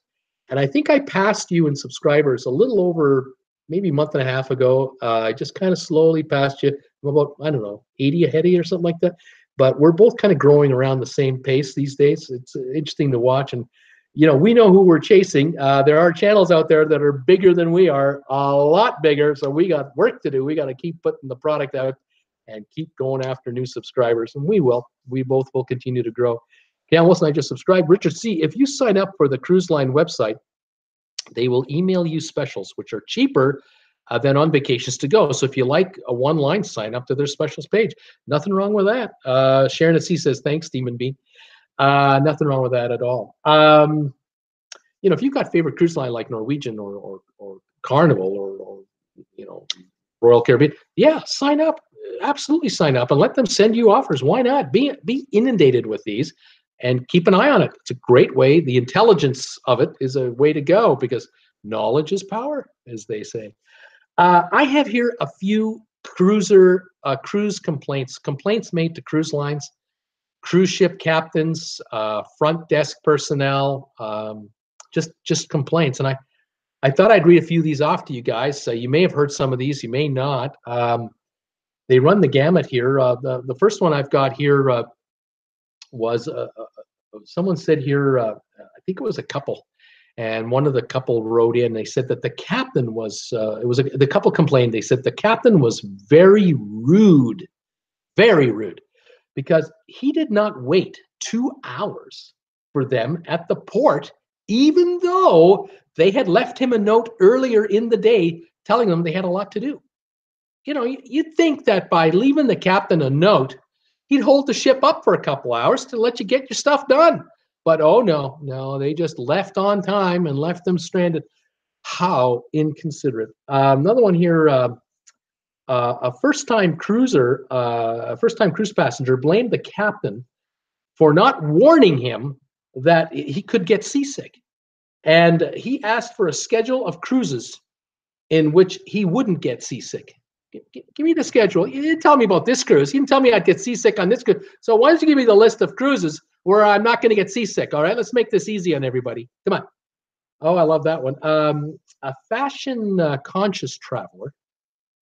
and I think I passed you in subscribers a little over maybe a month and a half ago. I just kind of slowly passed you. I'm about, I don't know, 80 ahead of you or something like that. But we're both kind of growing around the same pace these days. It's interesting to watch. And, you know, we know who we're chasing. There are channels out there that are bigger than we are, a lot bigger. So we got work to do. We got to keep putting the product out and keep going after new subscribers. And we will. We both will continue to grow. Cam Wilson, I just subscribed. Richard C., if you sign up for the cruise line website, they will email you specials, which are cheaper than on Vacations to Go. So if you like a one-line, sign up to their specials page. Nothing wrong with that. Sharon at Sea says, thanks, Demon Bean. Nothing wrong with that at all. You know, if you've got favorite cruise line like Norwegian or Carnival or you know, Royal Caribbean, yeah, sign up. Absolutely sign up and let them send you offers. Why not? Be inundated with these and keep an eye on it. It's a great way. The intelligence of it is a way to go because knowledge is power, as they say. I have here a few cruise complaints made to cruise lines, cruise ship captains, front desk personnel, just complaints. And I thought I'd read a few of these off to you guys. So you may have heard some of these, you may not. They run the gamut here. The first one I've got here was someone said here, I think it was a couple, and one of the couple wrote in. They said that the captain was, the couple complained. They said the captain was very rude, because he did not wait 2 hours for them at the port, even though they had left him a note earlier in the day telling them they had a lot to do. You know, you'd think that by leaving the captain a note, he'd hold the ship up for a couple hours to let you get your stuff done. But oh no, they just left on time and left them stranded. How inconsiderate. Another one here, a first-time cruise passenger blamed the captain for not warning him that he could get seasick. And he asked for a schedule of cruises in which he wouldn't get seasick. Give me the schedule. You didn't tell me about this cruise. You didn't tell me I'd get seasick on this cruise. So why don't you give me the list of cruises where I'm not going to get seasick? All right, let's make this easy on everybody. Come on. Oh, I love that one. A fashion conscious traveler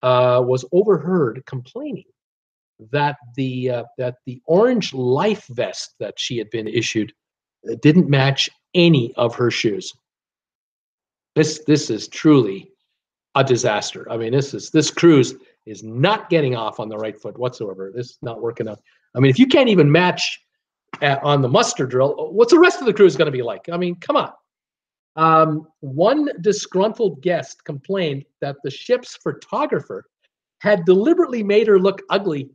was overheard complaining that the orange life vest that she had been issued didn't match any of her shoes. This is truly a disaster. I mean, this cruise is not getting off on the right foot whatsoever. This is not working out. I mean, if you can't even match on the muster drill, what's the rest of the cruise going to be like? I mean, come on. One disgruntled guest complained that the ship's photographer had deliberately made her look ugly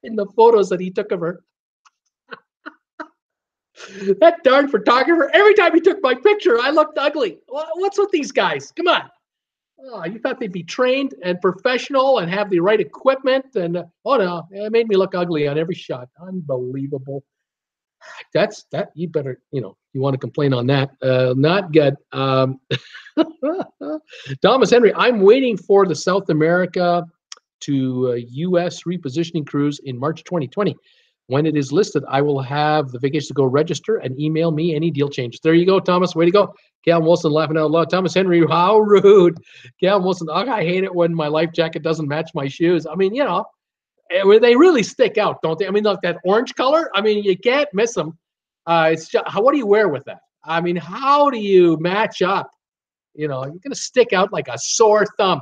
in the photos that he took of her. That darn photographer, every time he took my picture, I looked ugly. What's with these guys? Come on. Oh, you thought they'd be trained and professional and have the right equipment, and oh no, it made me look ugly on every shot. Unbelievable. That you better, you want to complain on that. Not good. Thomas Henry, I'm waiting for the South America to U.S. repositioning cruise in March 2020. When it is listed, I will have the vacation to go register and email me any deal changes. There you go, Thomas. Way to go. Calvin Wilson laughing out loud. Thomas Henry, how rude. Calvin Wilson, oh, I hate it when my life jacket doesn't match my shoes. I mean, they really stick out, don't they? I mean, look, that orange color, I mean, you can't miss them. It's just, what do you wear with that? I mean, how do you match up? You're going to stick out like a sore thumb,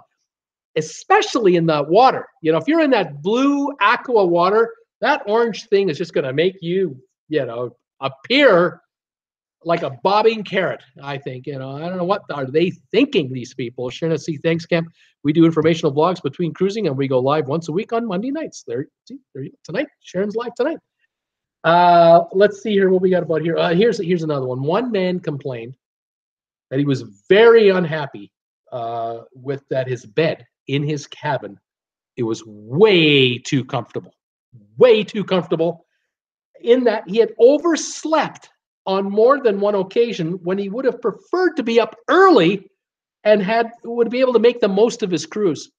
especially in the water. If you're in that blue aqua water, that orange thing is just going to make you, appear like a bobbing carrot, I think. I don't know what are they thinking, these people. Sharon at Sea, thanks, Camp. We do informational blogs between cruising, and we go live once a week on Monday nights. There you go. Tonight. Sharon's live tonight. Let's see here what we got about here. Here's another one. One man complained that he was very unhappy with that his bed in his cabin, it was way too comfortable. Way too comfortable, in that he had overslept on more than one occasion when he would have preferred to be up early and would be able to make the most of his cruise.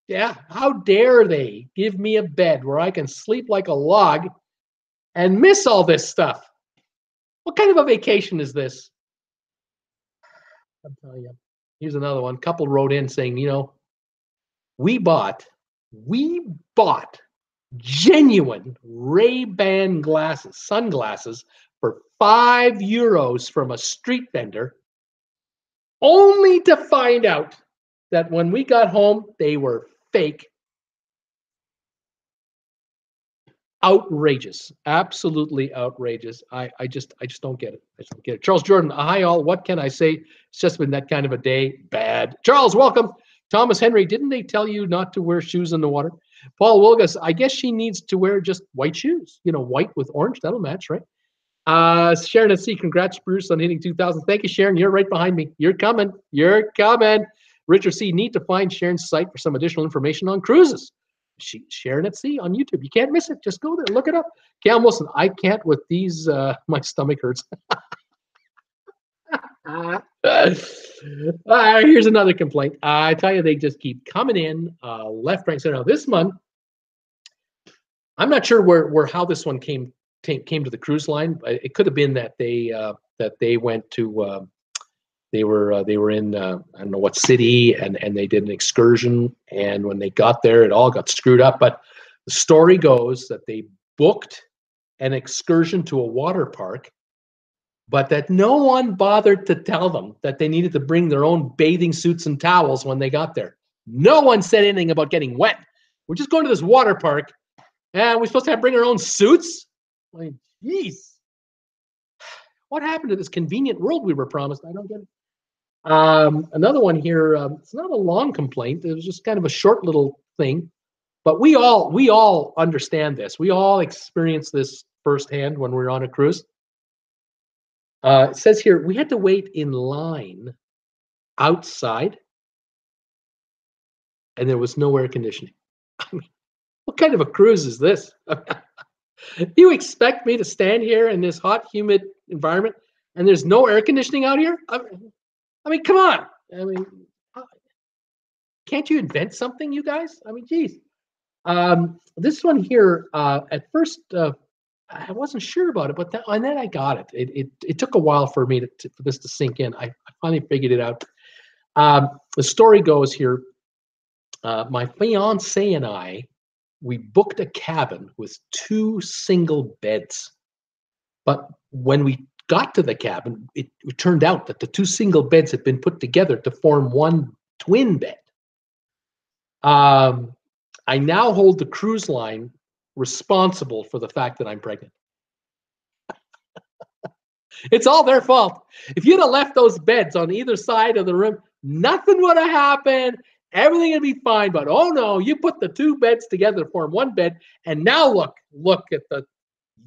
Yeah, how dare they give me a bed where I can sleep like a log and miss all this stuff? What kind of a vacation is this? I'm telling you. Here's another one. Couple wrote in saying, we bought genuine Ray-Ban sunglasses for €5 from a street vendor, only to find out that when we got home, they were fake. Outrageous. Absolutely outrageous. I just don't get it. I just don't get it. Charles Jordan, hi all. What can I say? It's just been that kind of a day. Bad. Charles, welcome. Thomas Henry, didn't they tell you not to wear shoes in the water? Paul Wilgus, I guess she needs to wear just white shoes. White with orange. That'll match, right? Sharon at Sea, congrats, Bruce, on hitting 2,000. Thank you, Sharon. You're right behind me. You're coming. You're coming. Richard C, need to find Sharon's site for some additional information on cruises. Sharon at Sea on YouTube. You can't miss it. Just go there. Look it up. Cam Wilson, I can't with these. My stomach hurts. Here's another complaint. I tell you, they just keep coming in left, right, center. Now this one, I'm not sure where how this one came to the cruise line. It could have been that they went to they were in I don't know what city, and they did an excursion, and when they got there, it all got screwed up. But the story goes that they booked an excursion to a water park, but that no one bothered to tell them that they needed to bring their own bathing suits and towels when they got there. No one said anything about getting wet. We're just going to this water park, and we're supposed to bring our own suits? Like, jeez. What happened to this convenient world we were promised? I don't get it. Another one here. It's not a long complaint. It was just kind of a short little thing. But we all understand this. We all experience this firsthand when we're on a cruise. It says here, we had to wait in line outside, and there was no air conditioning. I mean, what kind of a cruise is this? You expect me to stand here in this hot, humid environment, and there's no air conditioning out here? I mean, come on. I mean, can't you invent something, you guys? I mean, geez. This one here, at first, I wasn't sure about it, but and then I got it. It took a while for me for this to sink in. I finally figured it out. The story goes here, my fiance and I we booked a cabin with 2 single beds. But when we got to the cabin, it turned out that the 2 single beds had been put together to form one twin bed. I now hold the cruise line responsible for the fact that I'm pregnant. It's all their fault. If you'd have left those beds on either side of the room, nothing would have happened. Everything would be fine. But oh no, you put the 2 beds together to form one bed, and now look at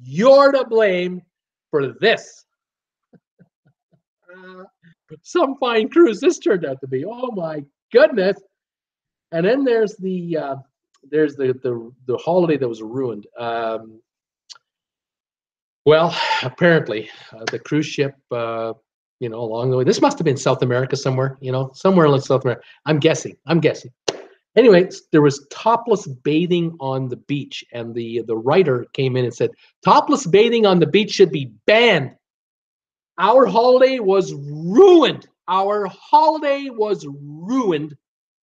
you're to blame for this. Some fine cruise this turned out to be. Oh my goodness! And then there's the holiday that was ruined. Well, apparently the cruise ship, along the way. This must have been South America somewhere. Somewhere in South America. I'm guessing. Anyway, there was topless bathing on the beach, and the writer came in and said, topless bathing on the beach should be banned. Our holiday was ruined.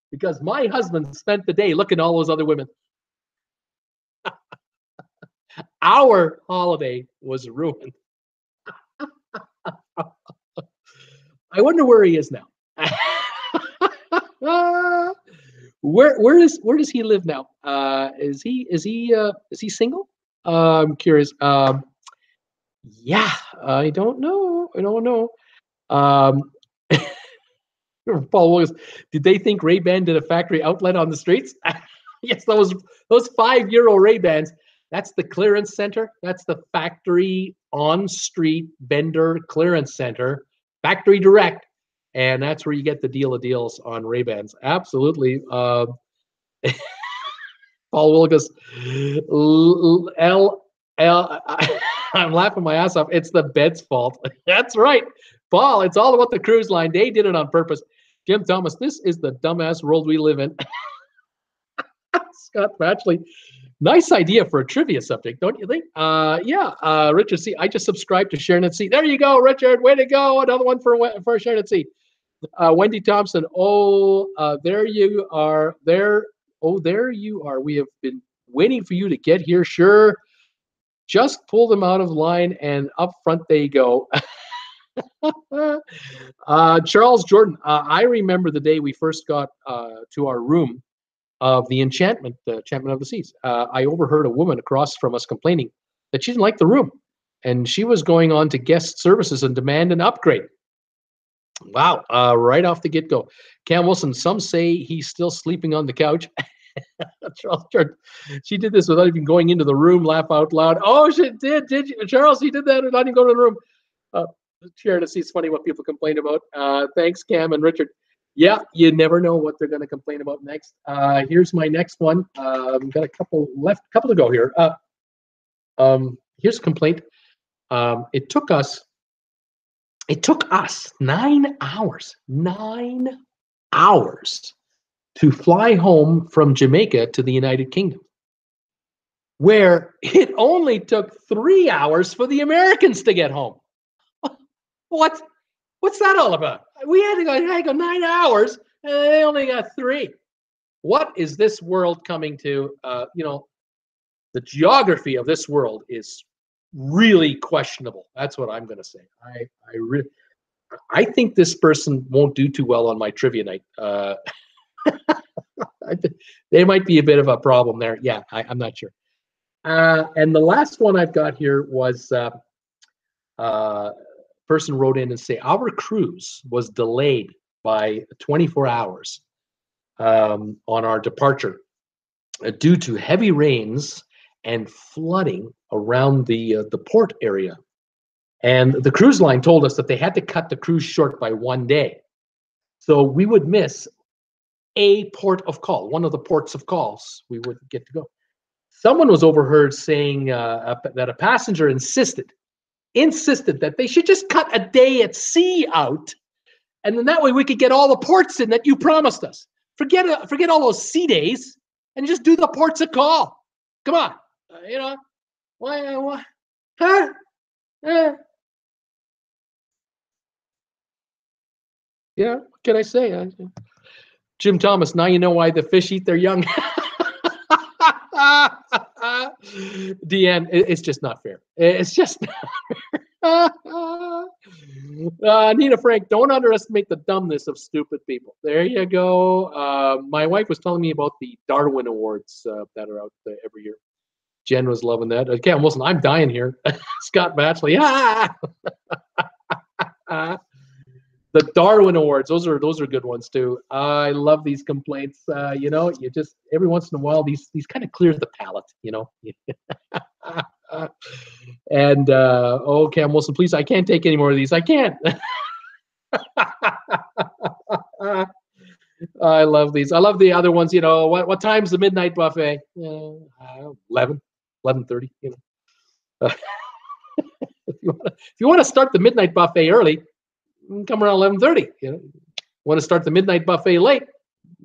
Because my husband spent the day looking at all those other women. Our holiday was ruined. I wonder where he is now. Where does he live now? Is he single? I'm curious. Yeah, I don't know. Paul Williams, did they think Ray-Ban did a factory outlet on the streets? Yes, those €5 Ray-Bans. That's the clearance center. That's the factory on-street vendor clearance center, factory direct, and that's where you get the deal of deals on Ray-Bans. Absolutely. Paul Wilgus, I'm laughing my ass off. It's the bed's fault. That's right, Paul. It's all about the cruise line. They did it on purpose. Jim Thomas, this is the dumbass world we live in. Scott Batchley. Nice idea for a trivia subject, don't you think? Yeah. Richard C. I just subscribed to Sharon and C. There you go, Richard. Way to go. Another one for Sharon and C. Wendy Thompson. There you are. There you are. We have been waiting for you to get here. Sure. Just pull them out of line and up front they go. Charles Jordan. I remember the day we first got to our room of the Enchantment of the Seas. I overheard a woman across from us complaining that she didn't like the room, and she was going on to guest services and demand an upgrade. Wow, right off the get-go. Cam Wilson, some say he's still sleeping on the couch. Charles Jordan, she did this without even going into the room, laugh out loud. Oh, she did you? Charles, she did that without even going to the room. Share to see, it's funny what people complain about. Thanks, Cam and Richard. Yeah, you never know what they're going to complain about next. Here's my next one. I've got a couple to go here. Here's a complaint. It took us 9 hours. 9 hours to fly home from Jamaica to the United Kingdom, where it only took 3 hours for the Americans to get home. What's that all about? We had to go 9 hours, and they only got 3. What is this world coming to? The geography of this world is really questionable. That's what I'm going to say. I think this person won't do too well on my trivia night. They might be a bit of a problem there. Yeah, I'm not sure. And the last one I've got here was person wrote in and say our cruise was delayed by 24 hours on our departure due to heavy rains and flooding around the port area. And the cruise line told us that they had to cut the cruise short by 1 day. So we would miss a port of call, one of the ports of calls we would get to go. Someone was overheard saying that a passenger insisted that they should just cut a day at sea out, and then that way we could get all the ports in that you promised us. Forget all those sea days and just do the ports of call. Come on, why? Huh? Yeah, what can I say? Jim Thomas, now you know why the fish eat their young. Deanne, it's just not fair. It's just Nina Frank, don't underestimate the dumbness of stupid people. There you go. My wife was telling me about the Darwin Awards that are out every year. Jen was loving that. Okay, Wilson, I'm dying here. Scott Batchley. The Darwin Awards, those are good ones too. I love these complaints. You know, you just every once in a while these kind of clears the palate, you know. And oh, Cam Wilson, please, I can't take any more of these. I can't. I love these. I love the other ones. You know, what time's the midnight buffet? 11:30. You know, if you want to start the midnight buffet early, come around 11:30. You know, want to start the midnight buffet late?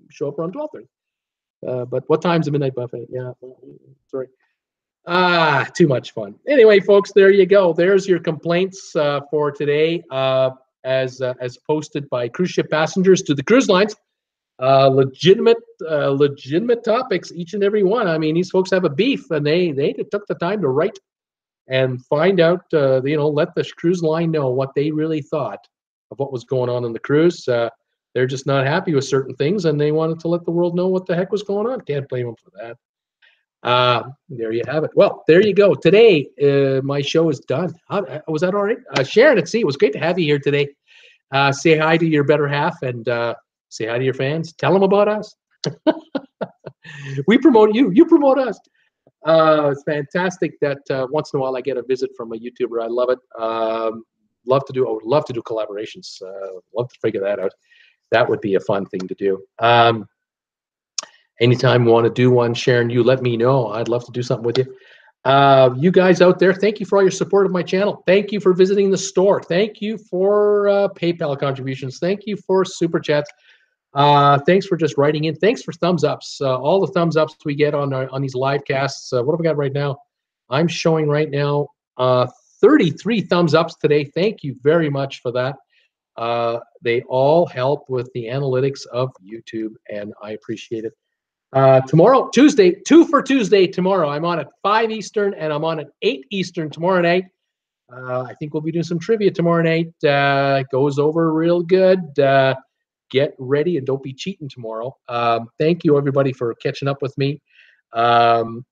Show up around 12:30. But what time's the midnight buffet? Yeah, sorry. Too much fun. Anyway, folks, there you go. There's your complaints for today, as posted by cruise ship passengers to the cruise lines. Legitimate topics, each and every one. I mean, these folks have a beef, and they took the time to write and find out. You know, let the cruise line know what they really thought of what was going on in the cruise. They're just not happy with certain things, and they wanted to let the world know what the heck was going on. Can't blame them for that. There you have it. Well, there you go. Today, my show is done. Was that all right? Sharon at Sea, it was great to have you here today. Say hi to your better half, and say hi to your fans. Tell them about us. We promote you. You promote us. It's fantastic that once in a while I get a visit from a YouTuber. I love it. I would love to do collaborations. Love to figure that out. That would be a fun thing to do. Anytime you want to do one, Sharon, you let me know. I'd love to do something with you. You guys out there, thank you for all your support of my channel. Thank you for visiting the store. Thank you for PayPal contributions. Thank you for super chats. Thanks for just writing in. Thanks for thumbs ups. All the thumbs ups we get on these live casts. What have we got right now? I'm showing right now 33 thumbs ups today. Thank you very much for that. They all help with the analytics of YouTube, and I appreciate it. Tomorrow, Tuesday, 2 for Tuesday tomorrow. I'm on at 5 Eastern, and I'm on at 8 Eastern tomorrow night. I think we'll be doing some trivia tomorrow night. It goes over real good. Get ready and don't be cheating tomorrow. Thank you, everybody, for catching up with me. Sharon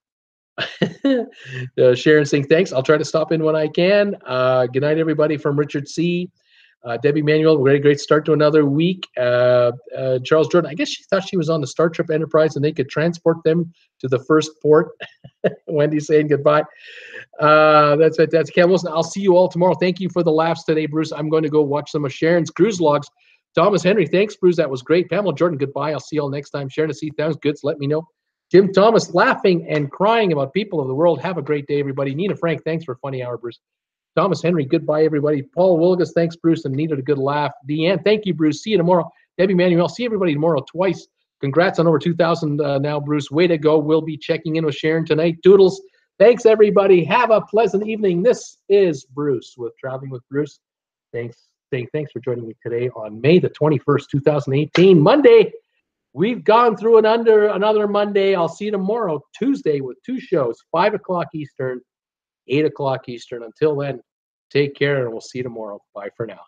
saying thanks. I'll try to stop in when I can. Good night, everybody, from Richard C. Debbie Manuel, great start to another week. Charles Jordan, I guess she thought she was on the Star Trek Enterprise and they could transport them to the first port. Wendy saying goodbye. That's it. That's Cam Wilson. I'll see you all tomorrow. Thank you for the laughs today, Bruce. I'm going to go watch some of Sharon's cruise logs. Thomas Henry, thanks, Bruce. That was great. Pamela Jordan, goodbye. I'll see you all next time. Sharon, see, that was good. So let me know. Jim Thomas, laughing and crying about people of the world. Have a great day, everybody. Nina Frank, thanks for a funny hour, Bruce. Thomas Henry, goodbye, everybody. Paul Wilgus, thanks, Bruce, and needed a good laugh. Deanne, thank you, Bruce. See you tomorrow. Debbie Manuel, see everybody tomorrow twice. Congrats on over 2,000 now, Bruce. Way to go. We'll be checking in with Sharon tonight. Doodles, thanks, everybody. Have a pleasant evening. This is Bruce with Traveling with Bruce. Thanks for joining me today on May the 21st, 2018, Monday. We've gone through another Monday. I'll see you tomorrow, Tuesday, with 2 shows, 5 o'clock Eastern, 8 o'clock Eastern. Until then, take care, and we'll see you tomorrow. Bye for now.